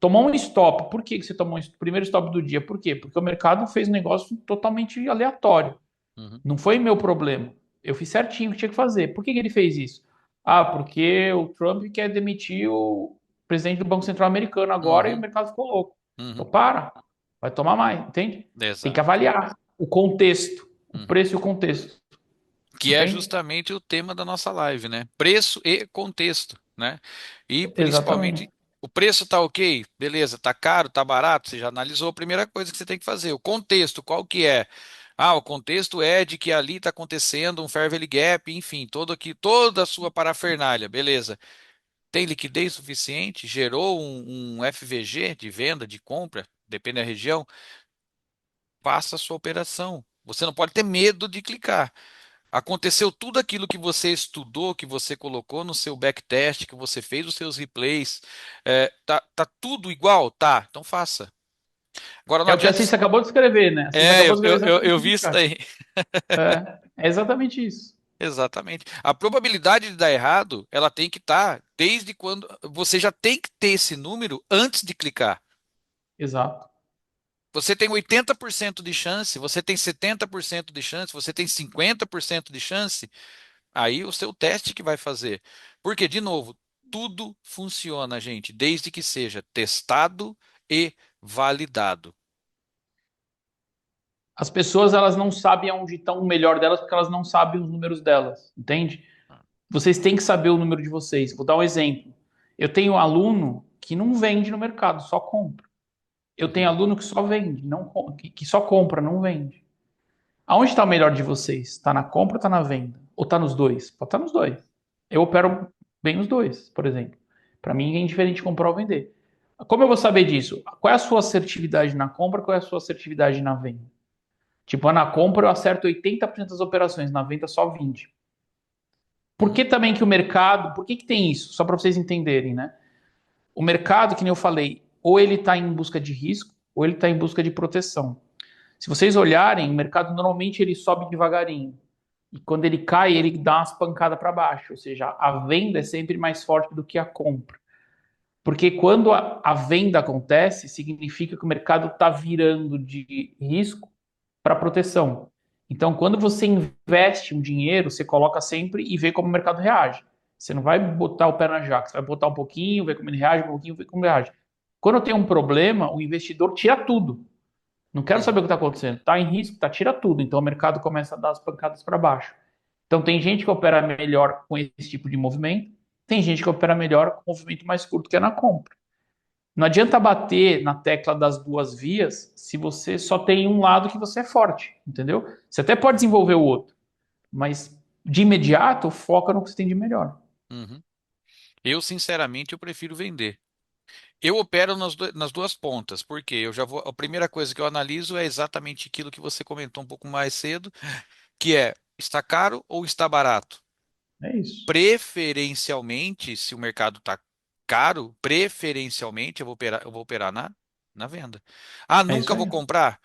Tomou um stop. Por que que você tomou o primeiro stop do dia? Por quê? Porque o mercado fez um negócio totalmente aleatório. uhum, Não foi meu problema. Eu fiz certinho o que tinha que fazer. Por que que ele fez isso? Ah, porque o Trump quer demitir o presidente do Banco Central americano agora e o uhum, mercado ficou louco. Então uhum, para, vai tomar mais, entende? Tem que exato. avaliar o contexto, o Uhum. preço e o contexto, Que é entende? justamente o tema da nossa live, né? Preço e contexto, né? E principalmente Exatamente. o preço tá ok, beleza, tá caro, tá barato, você já analisou a primeira coisa que você tem que fazer. O contexto, qual que é? Ah, o contexto é de que ali está acontecendo um fair value gap, enfim, toda a sua parafernália, beleza. Tem liquidez suficiente? Gerou um FVG de venda, de compra, depende da região, faça a sua operação. Você não pode ter medo de clicar. Aconteceu tudo aquilo que você estudou, que você colocou no seu backtest, que você fez os seus replays. Tá tudo igual? Tá, então faça. Agora não É o que a adianta. Ciência acabou de escrever, né? A Ciência É, acabou eu, de escrever eu, eu, exatamente eu isso, vi isso cara. daí. É exatamente isso. Exatamente. A probabilidade de dar errado, ela tem que estar desde quando. Você já tem que ter esse número antes de clicar. Exato. Você tem 80% de chance, você tem 70% de chance, você tem 50% de chance. Aí o seu teste que vai fazer. Porque, de novo, tudo funciona, gente, desde que seja testado e validado. As pessoas, elas não sabem onde estão o melhor delas porque elas não sabem os números delas, entende? Vocês têm que saber o número de vocês. Vou dar um exemplo. Eu tenho um aluno que não vende no mercado, só compra. Eu tenho Uhum, aluno que só vende, que só compra, não vende. Aonde está o melhor de vocês? Está na compra ou está na venda? Ou está nos dois? Pode estar nos dois. Eu opero bem os dois, por exemplo. Para mim é indiferente comprar ou vender. Como eu vou saber disso? Qual é a sua assertividade na compra? Qual é a sua assertividade na venda? Tipo, na compra eu acerto 80% das operações, na venda só 20%. Por uhum, que também que o mercado, por que que tem isso? Só para vocês entenderem, né? O mercado, que nem eu falei, ou ele está em busca de risco, ou ele está em busca de proteção. Se vocês olharem, o mercado normalmente ele sobe devagarinho. E quando ele cai, ele dá umas pancadas para baixo. Ou seja, a venda é sempre mais forte do que a compra. Porque quando a venda acontece, significa que o mercado está virando de risco para proteção. Então, quando você investe um dinheiro, você coloca sempre e vê como o mercado reage. Você não vai botar o pé na jaca, você vai botar um pouquinho, ver como ele reage, um pouquinho, ver como ele reage. Quando eu tenho um problema, o investidor tira tudo. Não quero saber uhum, o que está acontecendo. Está em risco, tá, tira tudo. Então o mercado começa a dar as pancadas para baixo. Então tem gente que opera melhor com esse tipo de movimento, tem gente que opera melhor com movimento mais curto que é na compra. Não adianta bater na tecla das duas vias se você só tem um lado que você é forte, entendeu? Você até pode uhum, desenvolver o outro, mas de imediato foca no que você tem de melhor. uhum. Eu, sinceramente, eu prefiro vender. Eu opero nas duas pontas, porque eu já vou. A primeira coisa que eu analiso é exatamente aquilo que você comentou um pouco mais cedo, que é está caro ou está barato? É isso. Preferencialmente, se o mercado está caro, preferencialmente eu vou operar na venda. Ah, É isso nunca vou aí. comprar?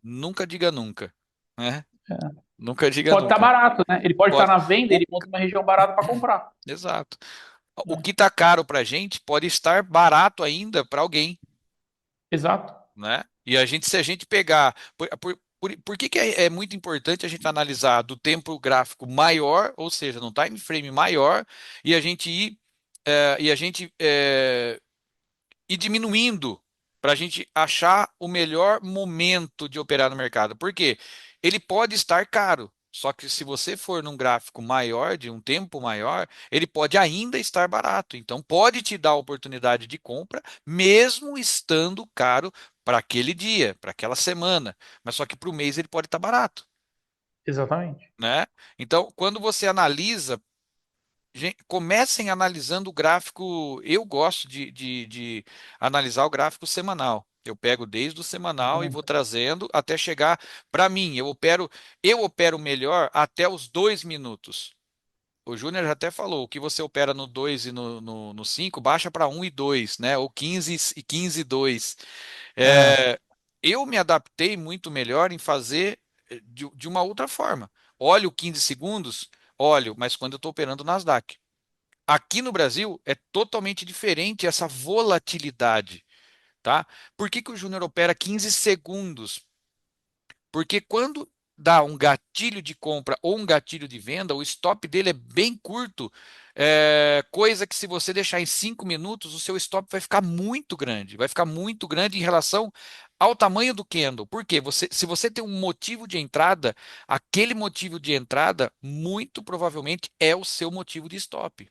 Nunca diga nunca, né? É. Nunca diga Pode estar nunca. barato, né? Ele pode estar Pode. na venda, O, ele monta uma região barata para comprar. exato. O Né? que está caro para a gente pode estar barato ainda para alguém, Exato. né? E a gente, se a gente pegar, por que que é muito importante a gente analisar do tempo gráfico maior, ou seja, no time frame maior, e a gente ir, e a gente ir diminuindo para a gente achar o melhor momento de operar no mercado? Por quê? Ele pode estar caro. Só que se você for num gráfico maior, de um tempo maior, ele pode ainda estar barato. Então, pode te dar a oportunidade de compra, mesmo estando caro para aquele dia, para aquela semana. Mas só que para o mês ele pode estar barato, Exatamente. né? Então, quando você analisa, comecem analisando o gráfico. Eu gosto de analisar o gráfico semanal. Eu pego desde o Eu semanal e também. vou trazendo até chegar para mim. Eu opero melhor até os 2 minutos. O Júnior já até falou, o que você opera no 2 e no 5, baixa para 1 e 2, né? Ou 15 e 15 e 2. É, É, eu me adaptei muito melhor em fazer de uma outra forma. Olho 15 segundos, olho, mas quando eu estou operando Nasdaq. Aqui no Brasil é totalmente diferente essa volatilidade, tá? Por que que o Júnior opera 15 segundos? Porque quando dá um gatilho de compra ou um gatilho de venda, o stop dele é bem curto, coisa que se você deixar em 5 minutos, o seu stop vai ficar muito grande em relação ao tamanho do candle. Por quê? Se você tem um motivo de entrada, aquele motivo de entrada muito provavelmente é o seu motivo de stop,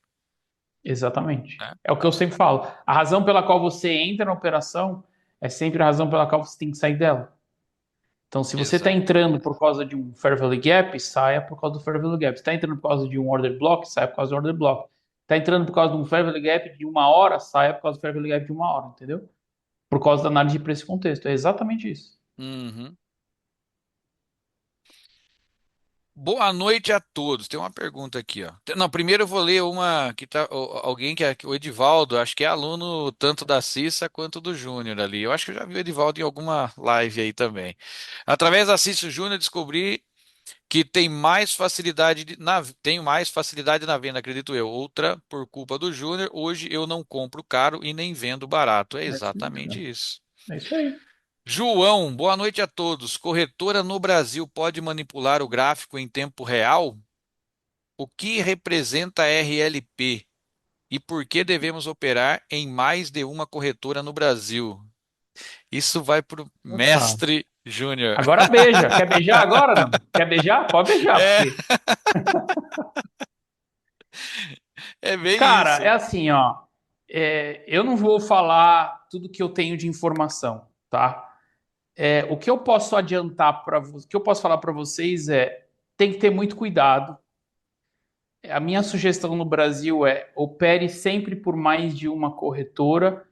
exatamente. né? É o que eu sempre falo. A razão pela qual você entra na operação é sempre a razão pela qual você tem que sair dela. Então, se você está Exato. entrando por causa de um Fair Value Gap, saia por causa do Fair Value Gap. Se está entrando por causa de um Order Block, saia por causa do Order Block. Está entrando por causa de um Fair Value Gap de 1 hora, saia por causa do Fair Value Gap de 1 hora, entendeu? Por causa da análise de preço e contexto. É exatamente isso. Uhum. Boa noite a todos. Tem uma pergunta aqui, ó. Não, primeiro eu vou ler uma que tá alguém que o Edivaldo, acho que é aluno tanto da Cissa quanto do Júnior ali. Eu acho que eu já vi o Edivaldo em alguma live aí também. Através da Cissa e Júnior descobri que tenho mais facilidade na venda, acredito eu. Outra por culpa do Júnior. Hoje eu não compro caro e nem vendo barato. É É isso aí, exatamente cara. isso. É isso aí. João, boa noite a todos. Corretora no Brasil pode manipular o gráfico em tempo real? O que representa RLP e por que devemos operar em mais de uma corretora no Brasil? Isso vai para o Opa. mestre Júnior. Agora beija. Quer beijar agora, não? Quer beijar? Pode beijar, É, porque... é bem Cara, é isso. assim, ó. Eu não vou falar tudo que eu tenho de informação, tá? O que eu posso adiantar para vocês, o que eu posso falar para vocês tem que ter muito cuidado. A minha sugestão no Brasil é opere sempre por mais de uma corretora,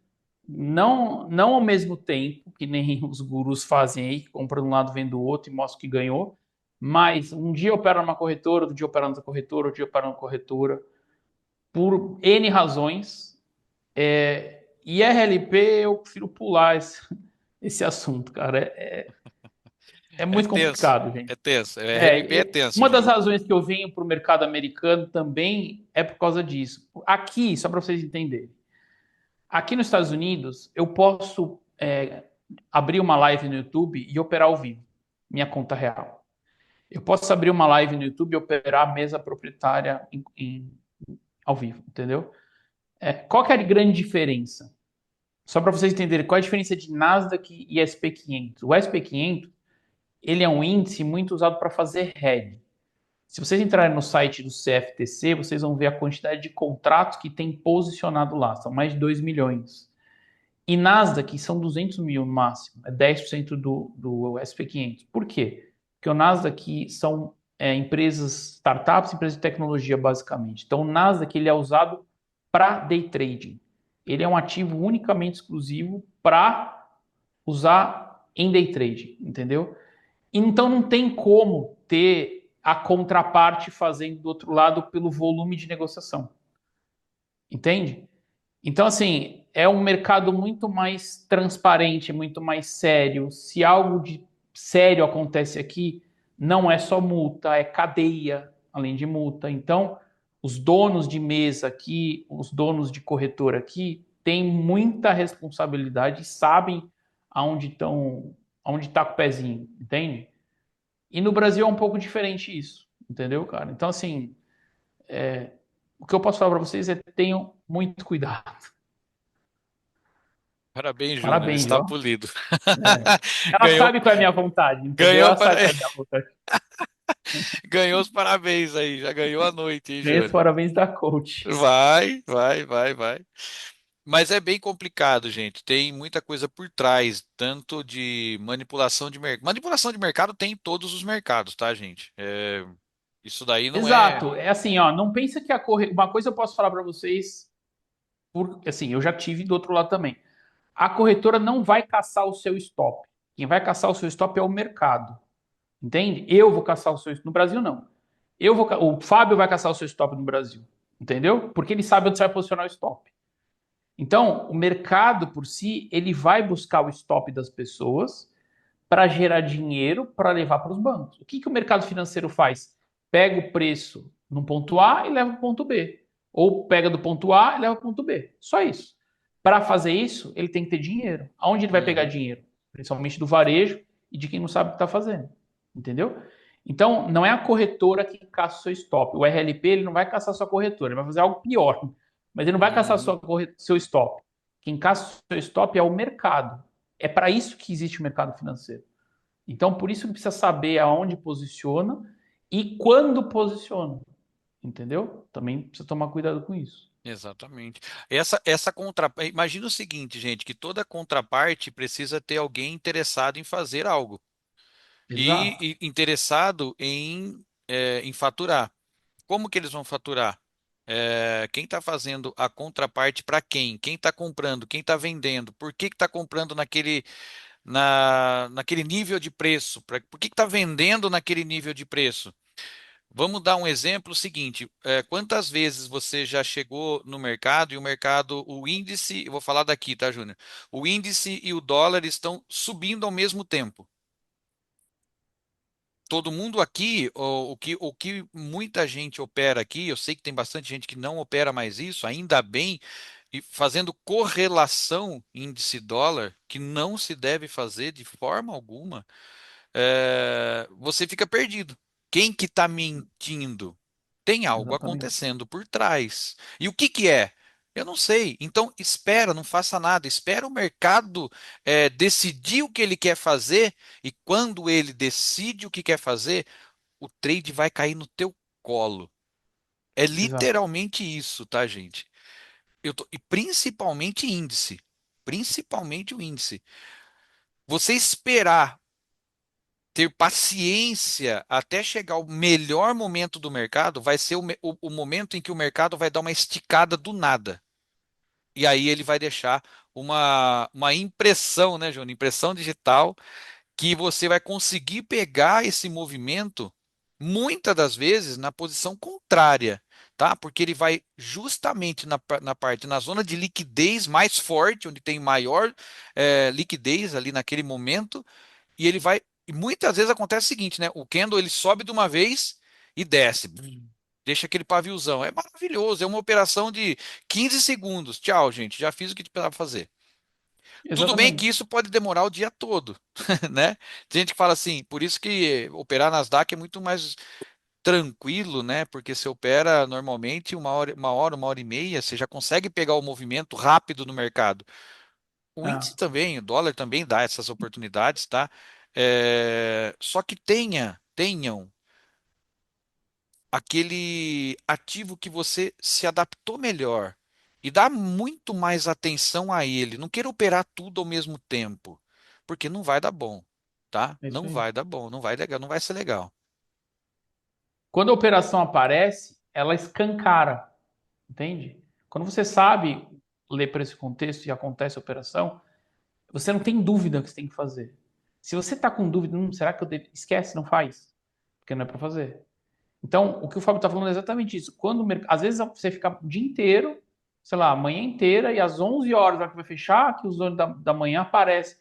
não ao mesmo tempo, que nem os gurus fazem aí, que compra de um lado, vende do outro e mostra que ganhou. Mas um dia opera numa corretora, outro dia opera noutra corretora, outro dia opera numa corretora, por N razões. E RLP eu prefiro pular esse assunto, cara. É É muito tenso. complicado, gente. É tenso. RLP é tenso, Uma das Júnior. razões que eu venho para o mercado americano também é por causa disso. Aqui, só para vocês entenderem, aqui nos Estados Unidos, eu posso abrir uma live no YouTube e operar ao vivo, minha conta real. Eu posso abrir uma live no YouTube e operar a mesa proprietária ao vivo, entendeu? Qual que é a grande diferença? Só para vocês entenderem, qual é a diferença de Nasdaq e SP500? O SP500, ele é um índice muito usado para fazer hedge. Se vocês entrarem no site do CFTC, vocês vão ver a quantidade de contratos que tem posicionado lá. São mais de 2 milhões. E Nasdaq são 200 mil no máximo. É 10% do SP500. Por quê? Porque o Nasdaq são empresas, startups, empresas de tecnologia, basicamente. Então, o Nasdaq ele é usado para day trading. Ele é um ativo unicamente exclusivo para usar em day trading, entendeu? Então não tem como ter a contraparte fazendo do outro lado pelo volume de negociação, entende? Então, assim, é um mercado muito mais transparente, muito mais sério. Se algo de sério acontece aqui, não é só multa, é cadeia, além de multa. Então, os donos de mesa aqui, os donos de corretora aqui, têm muita responsabilidade e sabem aonde está com o pezinho, entende? E no Brasil é um pouco diferente isso, entendeu, cara? Então, assim, o que eu posso falar para vocês é tenham muito cuidado. Parabéns, Júnior, Parabéns, está ó. polido. É. Ela Ganhou, sabe qual é a minha vontade, entendeu? ganhou, Ela sabe qual é a minha vontade. ganhou os parabéns aí, já ganhou a noite, hein, Ganhei os Júnior? parabéns da coach. Vai, vai, vai, vai. Mas é bem complicado, gente. Tem muita coisa por trás, tanto de manipulação de mercado. Manipulação de mercado tem em todos os mercados, tá, gente? Isso daí não é. Exato. É assim, ó, não pensa que uma coisa eu posso falar para vocês, porque assim, eu já tive do outro lado também. A corretora não vai caçar o seu stop. Quem vai caçar o seu stop é o mercado. Entende? Eu vou caçar o seu stop no Brasil não. O Fábio vai caçar o seu stop no Brasil. Entendeu? Porque ele sabe onde você vai posicionar o stop. Então, o mercado por si, ele vai buscar o stop das pessoas para gerar dinheiro para levar para os bancos. O que o mercado financeiro faz? Pega o preço no ponto A e leva para o ponto B. Ou pega do ponto A e leva para o ponto B. Só isso. Para fazer isso, ele tem que ter dinheiro. Aonde ele vai pegar Uhum, dinheiro? Principalmente do varejo e de quem não sabe o que está fazendo. Entendeu? Então, não é a corretora que caça o seu stop. O RLP ele não vai caçar a sua corretora, ele vai fazer algo pior. Mas ele não vai caçar uhum, seu stop. Quem caça o seu stop é o mercado. É para isso que existe o mercado financeiro. Então, por isso que precisa saber aonde posiciona e quando posiciona. Entendeu? Também precisa tomar cuidado com isso. exatamente. Essa Imagina o seguinte, gente, que toda contraparte precisa ter alguém interessado em fazer algo Exato. e interessado em faturar. Como que eles vão faturar? Quem está fazendo a contraparte para quem? Quem está comprando? Quem está vendendo? Por que está comprando naquele nível de preço? Por que está vendendo naquele nível de preço? Vamos dar um exemplo seguinte: quantas vezes você já chegou no mercado e o índice, eu vou falar daqui, tá, Júnior? O índice e o dólar estão subindo ao mesmo tempo. Todo mundo aqui, o que muita gente opera aqui, eu sei que tem bastante gente que não opera mais isso, ainda bem, e fazendo correlação índice dólar, que não se deve fazer de forma alguma, você fica perdido. Quem que está mentindo? Tem algo Exatamente. acontecendo por trás. E o que que é? Eu não sei. Então espera, não faça nada. Espera o mercado decidir o que ele quer fazer e quando ele decide o que quer fazer, o trade vai cair no teu colo. É Exato. literalmente isso, tá, gente? E principalmente índice. Principalmente o índice. Você esperar ter paciência até chegar o melhor momento do mercado, vai ser o momento em que o mercado vai dar uma esticada do nada. E aí ele vai deixar uma impressão, né, Júnior? Impressão digital que você vai conseguir pegar esse movimento, muitas das vezes, na posição contrária, tá? Porque ele vai justamente na zona de liquidez mais forte, onde tem maior liquidez ali naquele momento, e ele vai. E muitas vezes acontece o seguinte, né? O candle ele sobe de uma vez e desce. Deixa aquele paviozão. É maravilhoso. É uma operação de 15 segundos. Tchau, gente. Já fiz o que precisava fazer. Tudo bem que Exatamente. isso pode demorar o dia todo, né? Tem gente que fala assim, por isso que operar Nasdaq é muito mais tranquilo, né? Porque você opera normalmente uma hora e meia, você já consegue pegar o movimento rápido no mercado. O índice Ah, também, o dólar também dá essas oportunidades, tá? Só que tenham aquele ativo que você se adaptou melhor e dá muito mais atenção a ele. Não queira operar tudo ao mesmo tempo, porque não vai dar bom, tá? é isso Não aí. vai dar bom, não vai legal, não vai ser legal. Quando a operação aparece, ela escancara, entende? Quando você sabe ler para esse contexto e acontece a operação, você não tem dúvida o que você tem que fazer. Se você está com dúvida, será que eu devo? Esquece, não faz, porque não é para fazer. Então, o que o Fábio está falando é exatamente isso. Às vezes você fica o dia inteiro, sei lá, a manhã inteira, e às 11 horas, na hora que vai fechar, que os donos da manhã aparecem.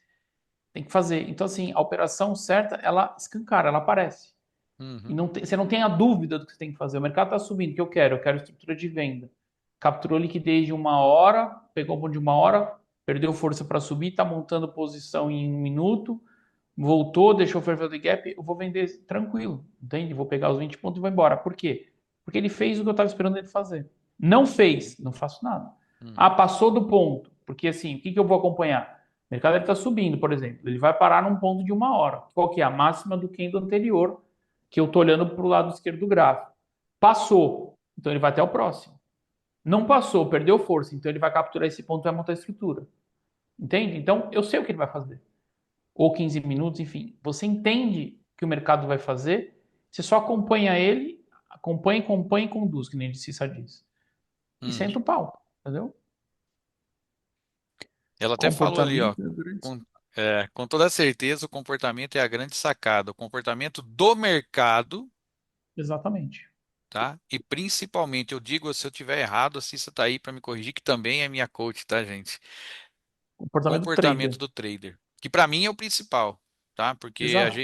Tem que fazer. Então, assim, a operação certa, ela escancara, ela aparece. E Uhum, você não tem a dúvida do que você tem que fazer. O mercado está subindo, o que eu quero? Eu quero estrutura de venda. Capturou liquidez de uma hora, pegou um ponto de uma hora, perdeu força para subir, está montando posição em um minuto. voltou, deixou o fair value gap, eu vou vender tranquilo, entende? Vou pegar os 20 pontos e vou embora. Por quê? Porque ele fez o que eu estava esperando ele fazer. Não fez, não faço nada. Ah, Uhum. passou do ponto, porque assim, o que que eu vou acompanhar? O mercado está subindo, por exemplo, ele vai parar num ponto de 1 hora. Qual que é a máxima do candle anterior, que eu estou olhando para o lado esquerdo do gráfico? Passou, então ele vai até o próximo. Não passou, perdeu força, então ele vai capturar esse ponto e vai montar a estrutura. Entende? Então eu sei o que ele vai fazer ou 15 minutos, enfim. Você entende o que o mercado vai fazer, você só acompanha ele, acompanha e conduz, que nem o Cissa diz. E Uhum. senta o pau, entendeu? Ela até falou ali, ó, Comportamento é grande. com, com toda certeza o comportamento é a grande sacada, o comportamento do mercado, Exatamente. tá? E principalmente, eu digo, se eu tiver errado, a Cissa tá aí para me corrigir, que também é minha coach, tá, gente? Comportamento do Comportamento trader. do trader, que para mim é o principal, tá? Porque Exato.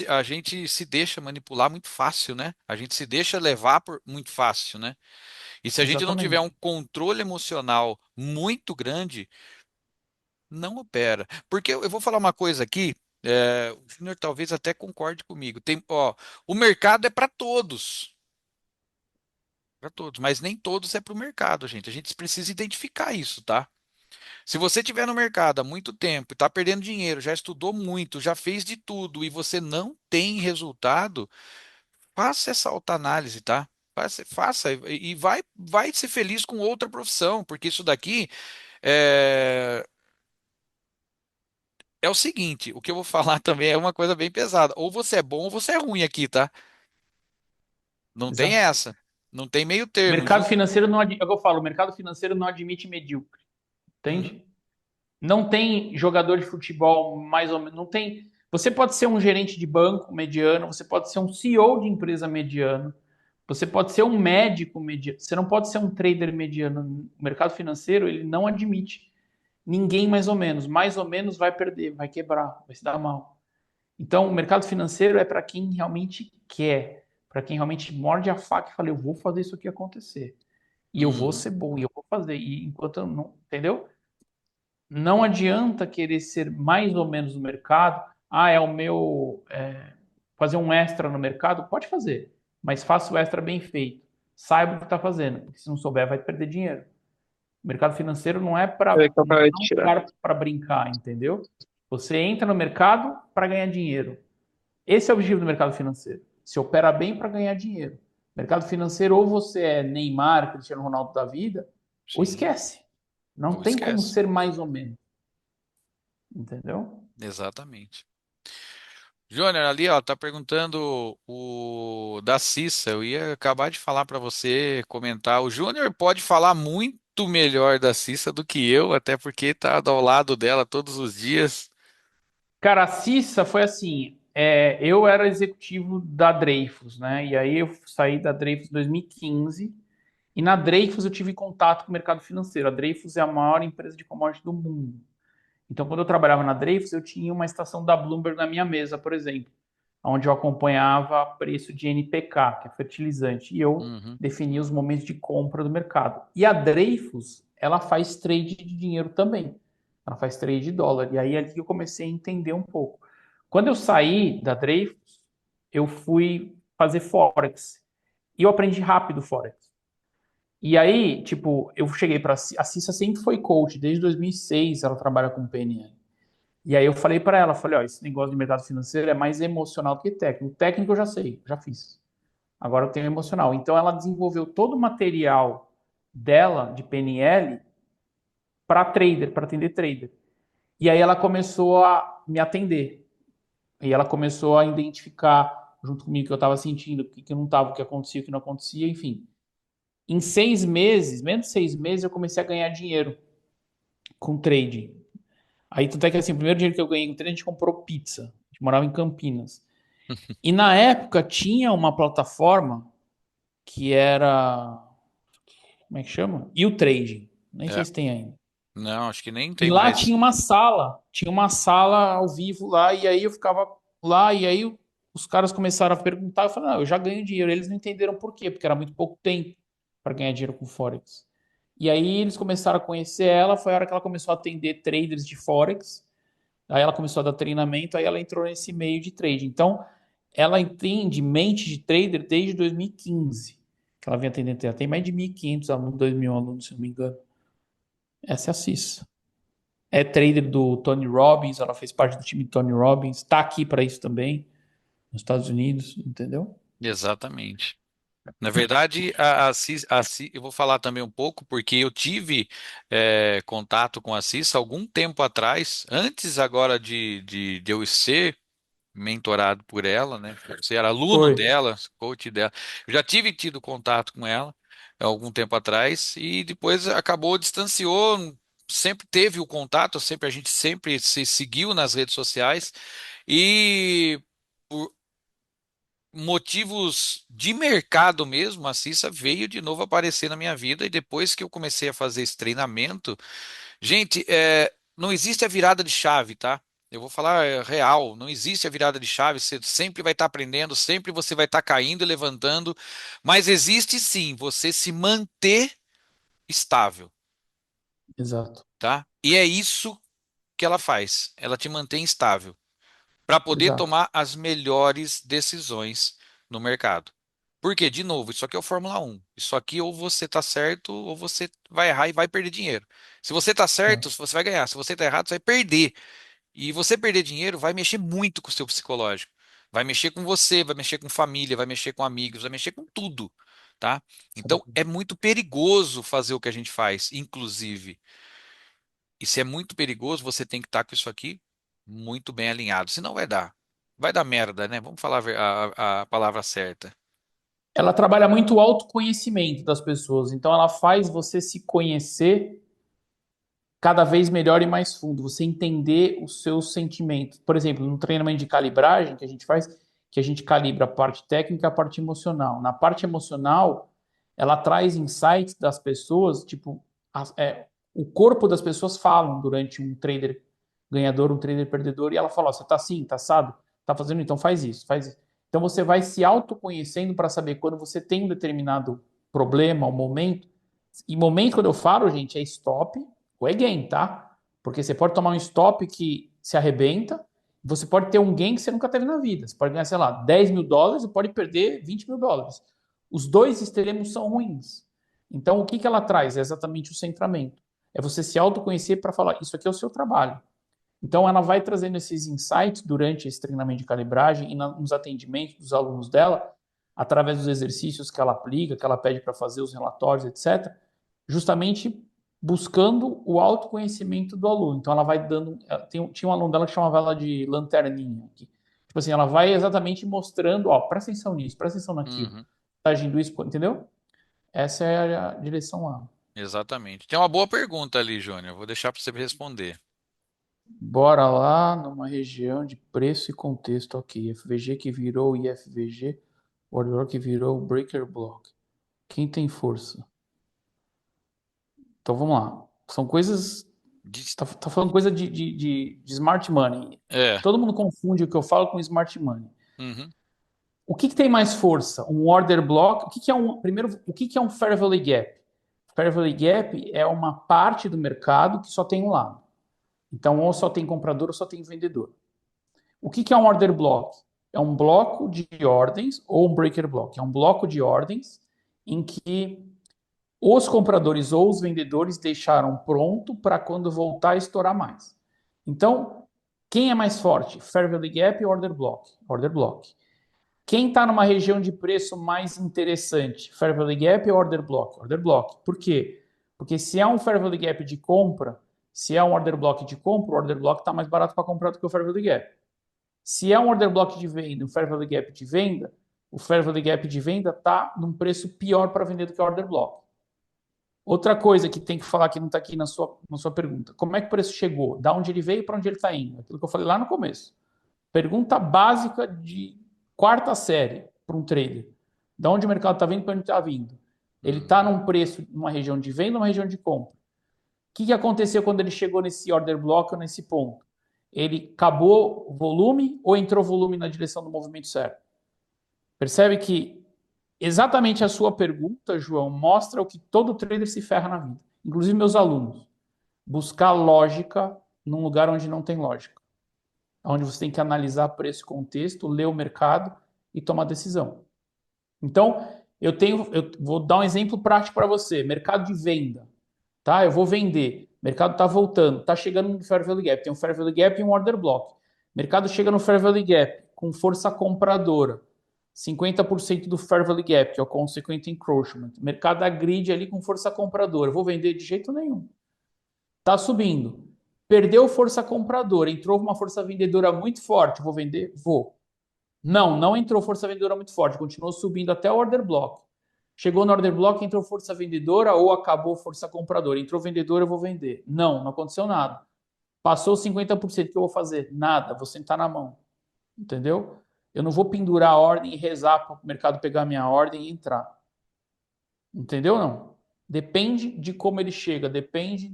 a gente se deixa manipular muito fácil, né? A gente se deixa levar por muito fácil, né? E se a gente não tiver um Exatamente. controle emocional muito grande, não opera. Porque eu vou falar uma coisa aqui, o Júnior talvez até concorde comigo. Tem, ó, o mercado é para todos, mas nem todos é para o mercado, gente. A gente precisa identificar isso, tá? Se você estiver no mercado há muito tempo, está perdendo dinheiro, já estudou muito, já fez de tudo e você não tem resultado, faça essa autoanálise, tá? Faça e vai ser feliz com outra profissão, porque isso daqui é, é o seguinte, o que eu vou falar também é uma coisa bem pesada. Ou você é bom ou você é ruim aqui, tá? Não tem Exato. essa. Não tem meio termo. Mercado financeiro não admite, é o que eu falo, o mercado financeiro não admite medíocre, Uhum, entende? Não tem jogador de futebol mais ou menos, não tem. Você pode ser um gerente de banco mediano, você pode ser um CEO de empresa mediano, você pode ser um médico mediano, você não pode ser um trader mediano. O mercado financeiro, ele não admite ninguém mais ou menos vai perder, vai quebrar, vai se dar mal. Então, o mercado financeiro é para quem realmente quer, para quem realmente morde a faca e fala, eu vou fazer isso aqui acontecer. E eu vou uhum, ser bom, e eu vou fazer. E enquanto eu não, entendeu? Não adianta querer ser mais ou menos no mercado. Ah, é o meu. Fazer um extra no mercado? Pode fazer, mas faça o extra bem feito. Saiba o que está fazendo, porque se não souber, vai perder dinheiro. O mercado financeiro não é É para que eu não acabei é de um tirar. lugar para brincar, entendeu? Você entra no mercado para ganhar dinheiro. Esse é o objetivo do mercado financeiro. Se opera bem para ganhar dinheiro. Mercado financeiro, ou você é Neymar, Cristiano Ronaldo da vida, ou sim. esquece. Não Ou tem como esquece. ser mais ou menos, entendeu? Exatamente. Júnior, ali, ó, tá perguntando o da Cissa. Eu ia acabar de falar para você comentar. O Júnior pode falar muito melhor da Cissa do que eu, até porque tá ao lado dela todos os dias. Cara, a Cissa foi assim. Eu era executivo da Dreyfus, né? E aí eu saí da Dreyfus em 2015. E na Dreyfus eu tive contato com o mercado financeiro. A Dreyfus é a maior empresa de commodities do mundo. Então, quando eu trabalhava na Dreyfus, eu tinha uma estação da Bloomberg na minha mesa, por exemplo, onde eu acompanhava preço de NPK, que é fertilizante, e eu Uhum, definia os momentos de compra do mercado. E a Dreyfus, ela faz trade de dinheiro também. Ela faz trade de dólar. E aí é ali que eu comecei a entender um pouco. Quando eu saí da Dreyfus, eu fui fazer Forex. E eu aprendi rápido Forex. E aí, tipo, eu cheguei para a Cissa sempre foi coach, desde 2006 ela trabalha com PNL. E aí eu falei para ela, falei, ó, esse negócio de mercado financeiro é mais emocional do que técnico. O técnico eu já sei, já fiz. Agora eu tenho emocional. Então ela desenvolveu todo o material dela de PNL para trader, para atender trader. E aí ela começou a me atender. E ela começou a identificar junto comigo o que eu estava sentindo, o que eu não estava, o que acontecia, o que não acontecia, enfim. Em 6 meses, menos de 6 meses, eu comecei a ganhar dinheiro com trading. Aí, tanto é que assim, o primeiro dinheiro que eu ganhei com trading, a gente comprou pizza. A gente morava em Campinas. E na época tinha uma plataforma que era. Como é que chama? E o Trading. Nem sei é. se tem ainda. Não, acho que nem E tem lá mais. tinha uma sala ao vivo lá, e aí eu ficava lá, e aí os caras começaram a perguntar, eu falei, eu já ganho dinheiro. Eles não entenderam por quê, porque era muito pouco tempo para ganhar dinheiro com Forex. E aí eles começaram a conhecer ela, foi a hora que ela começou a atender traders de Forex, Aí ela começou a dar treinamento, aí ela entrou nesse meio de trade. Então, ela entende mente de trader desde 2015, que ela vem atendendo. Ela tem mais de 1.500 alunos, 2.000 alunos, se não me engano. Essa é a Cissa. É trader do Tony Robbins, ela fez parte do time do Tony Robbins, está aqui para isso também, nos Estados Unidos, entendeu? Exatamente. Na verdade, eu vou falar também um pouco, porque eu tive contato com a Cissa algum tempo atrás, antes agora de eu ser mentorado por ela, né? Você era aluno Foi. dela, coach dela. Eu já tive tido contato com ela algum tempo atrás e depois acabou, distanciou. Sempre teve o contato, sempre a gente sempre se seguiu nas redes sociais e por motivos de mercado mesmo, a Cissa veio de novo aparecer na minha vida e depois que eu comecei a fazer esse treinamento, gente, não existe a virada de chave, tá? Eu vou falar real, não existe a virada de chave, você sempre vai estar aprendendo, sempre você vai estar caindo e levantando, mas existe sim você se manter estável, Exato, tá? E é isso que ela faz, ela te mantém estável para poder exato, tomar as melhores decisões no mercado. Porque, de novo, isso aqui é o Fórmula 1. Isso aqui ou você está certo ou você vai errar e vai perder dinheiro. Se você está certo, exato, você vai ganhar. Se você está errado, você vai perder. E você perder dinheiro vai mexer muito com o seu psicológico. Vai mexer com você, vai mexer com família, vai mexer com amigos, vai mexer com tudo, tá? Então sabe? é muito perigoso fazer o que a gente faz, inclusive. E se é muito perigoso, você tem que estar com isso aqui muito bem alinhado. Senão vai dar. Vai dar merda, né? Vamos falar a palavra certa. Ela trabalha muito o autoconhecimento das pessoas, então ela faz você se conhecer cada vez melhor e mais fundo, você entender os seus sentimentos. Por exemplo, no treinamento de calibragem que a gente faz, que a gente calibra a parte técnica e a parte emocional. Na parte emocional, ela traz insights das pessoas, tipo, o corpo das pessoas falam durante um trader ganhador, um trader perdedor, e ela fala: ó, você tá assim, tá assado, tá fazendo, então faz isso, faz isso. Então você vai se autoconhecendo para saber quando você tem um determinado problema, um momento. E momento, quando eu falo, gente, é stop ou é gain, tá? Porque você pode tomar um stop que se arrebenta, você pode ter um gain que você nunca teve na vida. Você pode ganhar, sei lá, US$ 10.000 e pode perder US$ 20.000. Os dois extremos são ruins. Então, o que ela traz? É exatamente o centramento. É você se autoconhecer para falar, isso aqui é o seu trabalho. Então, ela vai trazendo esses insights durante esse treinamento de calibragem e nos atendimentos dos alunos dela, através dos exercícios que ela aplica, que ela pede para fazer, os relatórios, etc., justamente buscando o autoconhecimento do aluno. Então, ela vai dando. Tinha um aluno dela que chamava ela de lanterninha. Tipo assim, ela vai exatamente mostrando: ó, presta atenção nisso, presta atenção naquilo, Uhum, tá agindo isso, entendeu? Essa é a direção lá. exatamente. Tem uma boa pergunta ali, Júnior. Vou deixar para você responder. Bora lá numa região de preço e contexto, ok. FVG que virou IFVG, Order que virou Breaker Block. Quem tem força? Então vamos lá. São coisas. Diz- Tá falando coisa de smart money. É. Todo mundo confunde o que eu falo com smart money. Uhum, O que tem mais força? Um order block? O que é um. Primeiro, o que é um Fair Value Gap? Fair Value Gap é uma parte do mercado que só tem um lado. Então, ou só tem comprador ou só tem vendedor. O que é um order block? É um bloco de ordens ou um breaker block. É um bloco de ordens em que os compradores ou os vendedores deixaram pronto para quando voltar a estourar mais. Então, quem é mais forte? Fair Value Gap ou Order Block? Order Block. Quem está numa região de preço mais interessante? Fair Value Gap ou Order Block? Order Block. Por quê? Porque se é um Fair Value Gap de compra, se é um Order Block de compra, o Order Block está mais barato para comprar do que o Fair Value Gap. Se é um order block de venda, um fair value gap de venda, o fair value gap de venda está num preço pior para vender do que o order block. Outra coisa que tem que falar que não está aqui na sua pergunta: como é que o preço chegou? Da onde ele veio para onde ele está indo? Aquilo que eu falei lá no começo. Pergunta básica de quarta série para um trader: da onde o mercado está vindo para onde está vindo? Ele está uhum. num preço, numa região de venda ou numa região de compra? Que aconteceu quando ele chegou nesse order block ou nesse ponto? Ele acabou o volume ou entrou volume na direção do movimento certo? Percebe que exatamente a sua pergunta, João, mostra o que todo trader se ferra na vida. Inclusive meus alunos. Buscar lógica num lugar onde não tem lógica. onde você tem que analisar preço e contexto, ler o mercado e tomar decisão. Então, eu vou dar um exemplo prático para você, mercado de venda, tá? Eu vou vender, mercado está voltando, está chegando no Fair Value Gap, tem um Fair Value Gap e um Order Block. Mercado chega no Fair Value Gap com força compradora, 50% do Fair Value Gap, que é o Consequent Encroachment. Mercado agride ali com força compradora, eu vou vender de jeito nenhum. Tá subindo. Perdeu força compradora, entrou uma força vendedora muito forte, vou vender? Vou. Não entrou força vendedora muito forte, continuou subindo até o order block. Chegou no order block, entrou força vendedora ou acabou força compradora. Entrou vendedora, eu vou vender. Não aconteceu nada. Passou 50%, o que eu vou fazer? Nada, vou sentar na mão. Entendeu? Eu não vou pendurar a ordem e rezar para o mercado pegar a minha ordem e entrar. Entendeu? Não. Depende de como ele chega, depende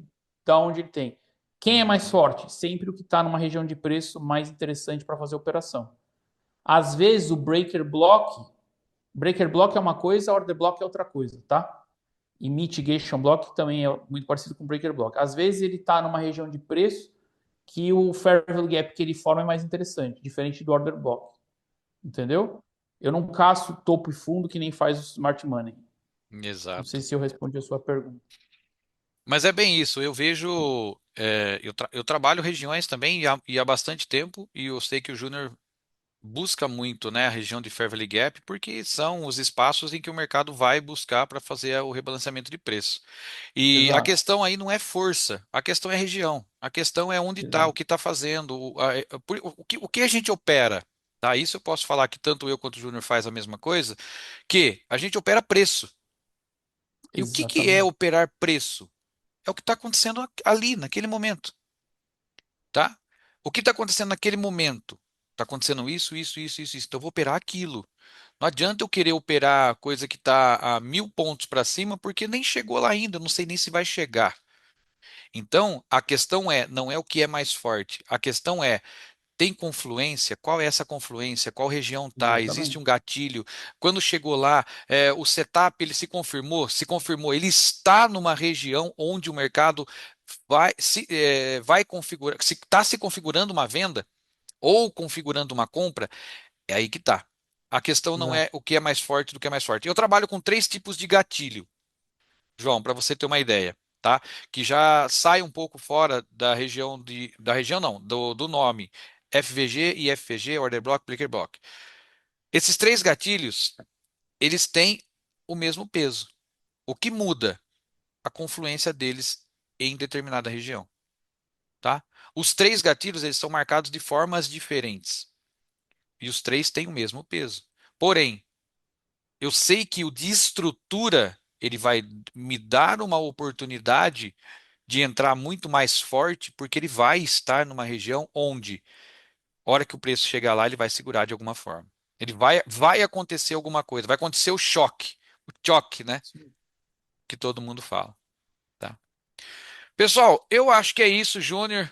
de onde ele tem. Quem é mais Uhum. forte? Sempre o que está numa região de preço mais interessante para fazer a operação. Às vezes o breaker block é uma coisa, order block é outra coisa, tá? E mitigation block também é muito parecido com breaker block. Às vezes ele está numa região de preço que o fair value gap que ele forma é mais interessante, diferente do order block, entendeu? Eu não caço topo e fundo que nem faz o smart money. Não sei Exato. se eu respondi a sua pergunta. Mas é bem isso. Eu vejo, eu trabalho regiões também e há bastante tempo, e eu sei que o Júnior busca muito, né, a região de Fair Valley Gap, porque são os espaços em que o mercado vai buscar para fazer o rebalanceamento de preço. E a Exato, questão aí não é força, a questão é região, a questão é onde está, o exato. que está fazendo, o que a gente opera. Tá? Isso eu posso falar que tanto eu quanto o Júnior faz a mesma coisa, que a gente opera preço. E o que é Exatamente. operar preço? É o que está acontecendo ali, naquele momento, tá? O que está acontecendo naquele momento? Está acontecendo isso, isso, isso, isso, isso. Então eu vou operar aquilo. Não adianta eu querer operar coisa que está a 1.000 pontos para cima, porque nem chegou lá ainda, eu não sei nem se vai chegar. Então, a questão não é o que é mais forte. A questão é, tem confluência? Qual é essa confluência? Qual região está? Existe um Exatamente. gatilho? Quando chegou lá, o setup ele se confirmou? Se confirmou, ele está numa região onde o mercado vai configurar, se está se configurando uma venda ou configurando uma compra, é aí que está. A questão não é Exato. o que é mais forte do que é mais forte. Eu trabalho com três tipos de gatilho. João, para você ter uma ideia, tá? Que já sai um pouco fora da região não, do nome FVG e FVG, Order Block, Breaker Block. Esses três gatilhos, eles têm o mesmo peso. O que muda? A confluência deles em determinada região, tá? Os três gatilhos, eles são marcados de formas diferentes e os três têm o mesmo peso. Porém, eu sei que o de estrutura, ele vai me dar uma oportunidade de entrar muito mais forte, porque ele vai estar numa região onde, hora que o preço chegar lá, ele vai segurar de alguma forma. Vai acontecer alguma coisa, vai acontecer o choque, né? Sim. Que todo mundo fala, tá? Pessoal, eu acho que é isso, Júnior.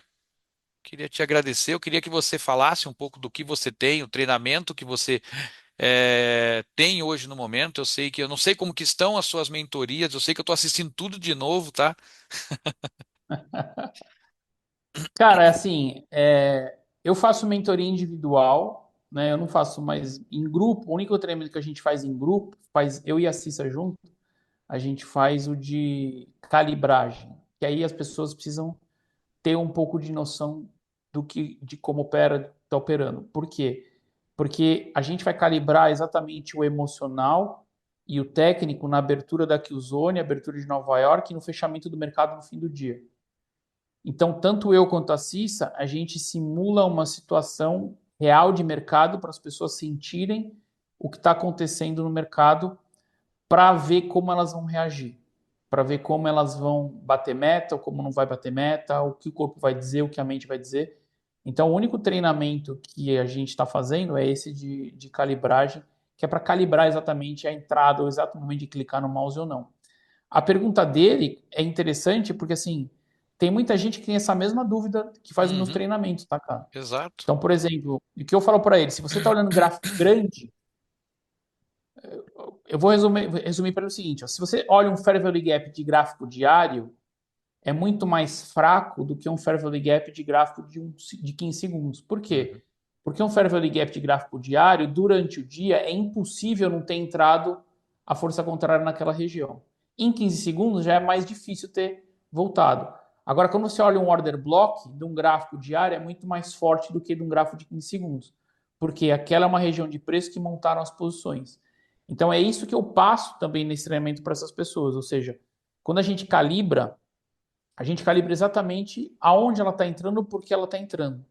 Queria te agradecer. Eu queria que você falasse um pouco do que você tem, o treinamento que você tem hoje no momento. Eu sei que eu não sei como que estão as suas mentorias. Eu sei que eu estou assistindo tudo de novo, tá? Cara, é assim, eu faço mentoria individual, né? Eu não faço mais em grupo. O único treinamento que a gente faz em grupo, faz eu e a Cissa junto, a gente faz o de calibragem, que aí as pessoas precisam ter um pouco de noção de como opera, está operando. Por quê? Porque a gente vai calibrar exatamente o emocional e o técnico na abertura da Qzone, abertura de Nova York e no fechamento do mercado no fim do dia. Então, tanto eu quanto a Cissa, a gente simula uma situação real de mercado para as pessoas sentirem o que está acontecendo no mercado para ver como elas vão reagir, para ver como elas vão bater meta, ou como não vai bater meta, o que o corpo vai dizer, o que a mente vai dizer. Então, o único treinamento que a gente está fazendo é esse de calibragem, que é para calibrar exatamente a entrada, ou exato momento de clicar no mouse ou não. A pergunta dele é interessante porque, assim, tem muita gente que tem essa mesma dúvida que faz os meus Uhum, treinamentos, tá, cara? exato. Então, por exemplo, o que eu falo para ele, se você está olhando gráfico grande, eu vou resumir para ele o seguinte: ó, se você olha um Fair Value Gap de gráfico diário, é muito mais fraco do que um Fair Value Gap de gráfico de 15 segundos. Por Uhum. quê? Porque um Fair Value Gap de gráfico diário, durante o dia, é impossível não ter entrado a força contrária naquela região. Em 15 segundos já é mais difícil ter voltado. Agora, quando você olha um order block de um gráfico diário, é muito mais forte do que de um gráfico de 15 segundos. Porque aquela é uma região de preço que montaram as posições. Então, é isso que eu passo também nesse treinamento para essas pessoas. Ou seja, quando a gente calibra exatamente aonde ela está entrando, por que ela está entrando,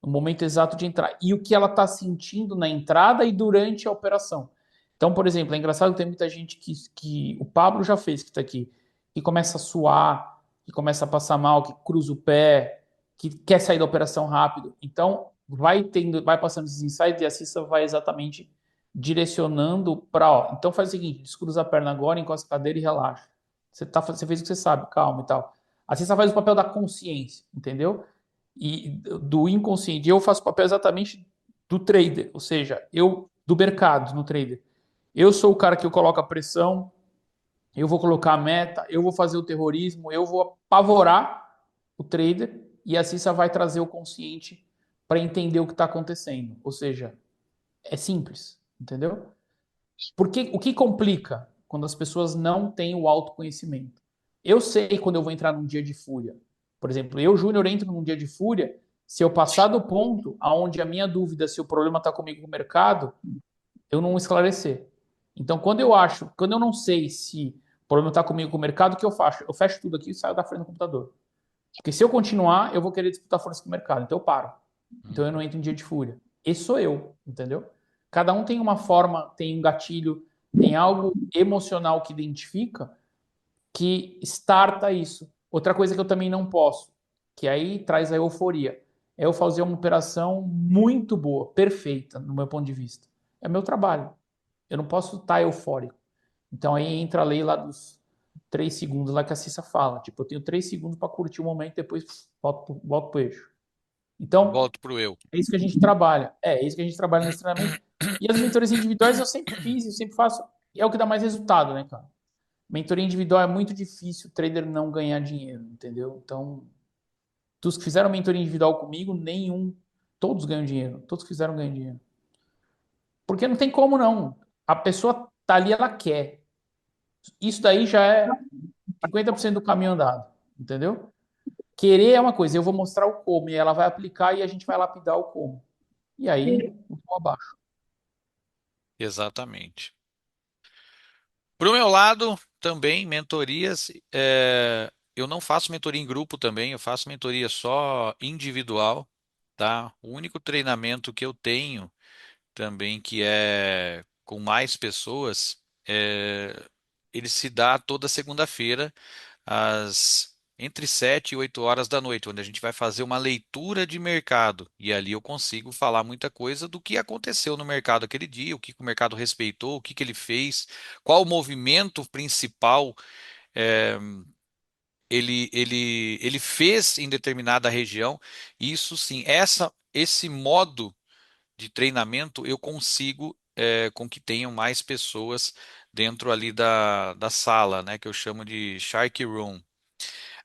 no momento exato de entrar, e o que ela está sentindo na entrada e durante a operação. Então, por exemplo, é engraçado que tem muita gente que o Pablo já fez, que está aqui, que começa a suar, que começa a passar mal, que cruza o pé, que quer sair da operação rápido. Então, vai passando esses insights e a Cissa vai exatamente direcionando para, ó, então faz o seguinte, descruza a perna agora, encosta a cadeira e relaxa. Você fez o que você sabe, calma e tal. A Cissa faz o papel da consciência, entendeu? E do inconsciente. Eu faço o papel exatamente do trader, ou seja, eu do mercado no trader. Eu sou o cara que eu coloco a pressão, eu vou colocar a meta, eu vou fazer o terrorismo, eu vou apavorar o trader e a Cissa vai trazer o consciente para entender o que está acontecendo. Ou seja, é simples, entendeu? Porque o que complica quando as pessoas não têm o autoconhecimento? Eu sei quando eu vou entrar num dia de fúria. Por exemplo, eu, Júnior, entro num dia de fúria. Se eu passar do ponto aonde a minha dúvida se o problema está comigo no mercado, eu não esclarecer. Então, quando eu não sei se o problema está comigo com o mercado, o que eu faço? Eu fecho tudo aqui e saio da frente do computador. Porque se eu continuar, eu vou querer disputar força com o mercado. Então eu paro. Então eu não Uhum. entro em dia de fúria. Esse sou eu, entendeu? Cada um tem uma forma, tem um gatilho, tem algo emocional que identifica que starta isso. Outra coisa que eu também não posso, que aí traz a euforia, é eu fazer uma operação muito boa, perfeita, no meu ponto de vista. É meu trabalho. Eu não posso estar eufórico. Então aí entra a lei lá dos 3 segundos lá que a Cissa fala. Tipo, eu tenho 3 segundos para curtir o momento e depois volto pro eixo. Então, Volto pro eu. é isso que a gente trabalha. É isso que a gente trabalha nesse treinamento. E as mentorias individuais eu sempre fiz, eu sempre faço. E é o que dá mais resultado, né, cara? Mentoria individual é muito difícil o trader não ganhar dinheiro, entendeu? Então, dos que fizeram mentoria individual comigo, nenhum, todos ganham dinheiro. Todos que fizeram ganham dinheiro. Porque não tem como não. A pessoa tá ali, ela quer. Isso daí já é 50% do caminho andado, entendeu? Querer é uma coisa, eu vou mostrar o como, e ela vai aplicar e a gente vai lapidar o como. E aí, eu vou abaixo. Exatamente. Pro meu lado, também, mentorias. Eu não faço mentoria em grupo também, eu faço mentoria só individual, tá? O único treinamento que eu tenho também, que é com mais pessoas, ele se dá toda segunda-feira, às entre 7 e 8 horas da noite, onde a gente vai fazer uma leitura de mercado. E ali eu consigo falar muita coisa do que aconteceu no mercado aquele dia, o que que o mercado respeitou, o que que ele fez, qual o movimento principal eh, ele fez em determinada região. Isso sim, esse modo de treinamento eu consigo com que tenham mais pessoas dentro ali da sala, né, que eu chamo de Shark Room.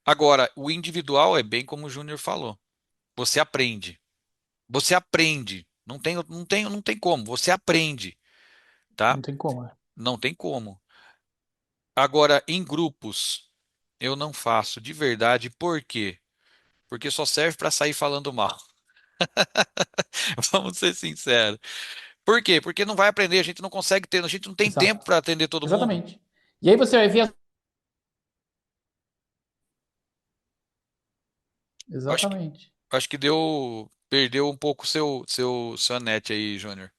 Agora, o individual é bem como o Júnior falou. Você aprende. Você aprende. Não tem como. Você aprende, tá? Não tem como, né? Não tem como. Agora, em grupos, eu não faço de verdade. Por quê? Porque só serve para sair falando mal. Vamos ser sinceros. Por quê? Porque não vai aprender. A gente não tem tempo Exato. para atender todo mundo. Exatamente. E aí você vai ver. Eu acho que, Exatamente. acho que perdeu um pouco sua net aí, Júnior.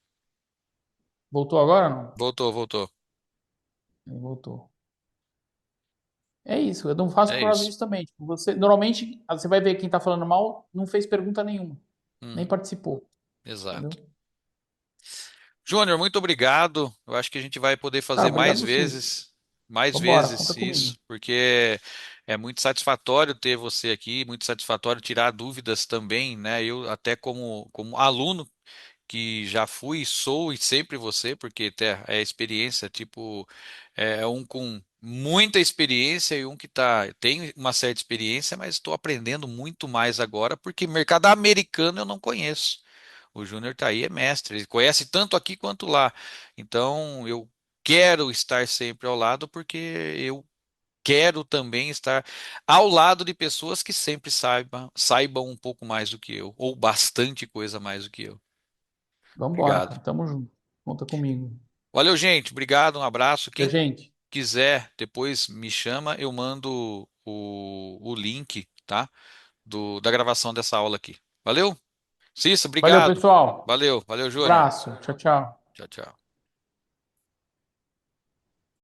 Voltou agora? Não? Voltou, voltou. Voltou. É isso, eu não faço É por causa isso. disso também. Tipo, normalmente, você vai ver quem tá falando mal não fez pergunta nenhuma, nem Uhum, participou, exato. entendeu? Júnior, muito obrigado. Eu acho que a gente vai poder Cara, fazer obrigado você. mais Vambora, conta vezes comigo. isso, porque é muito satisfatório ter você aqui, muito satisfatório tirar dúvidas também, né? Eu até como aluno que já fui, sou e sempre você, porque é a experiência, tipo, é um com muita experiência e um que tem uma certa experiência, mas estou aprendendo muito mais agora, porque mercado americano eu não conheço. O Júnior tá aí, é mestre, ele conhece tanto aqui quanto lá. Então eu quero estar sempre ao lado, porque eu quero também estar ao lado de pessoas que sempre saibam um pouco mais do que eu, ou bastante coisa mais do que eu. Vambora, Obrigado. cara. Tamo junto. Conta comigo. Valeu, gente. Obrigado, um abraço. E a Quem gente? quiser, depois me chama, eu mando o link, tá? Da gravação dessa aula aqui. Valeu? Cícero, Valeu, obrigado. pessoal. Valeu, Júnior. Abraço. Tchau, tchau. Tchau, tchau.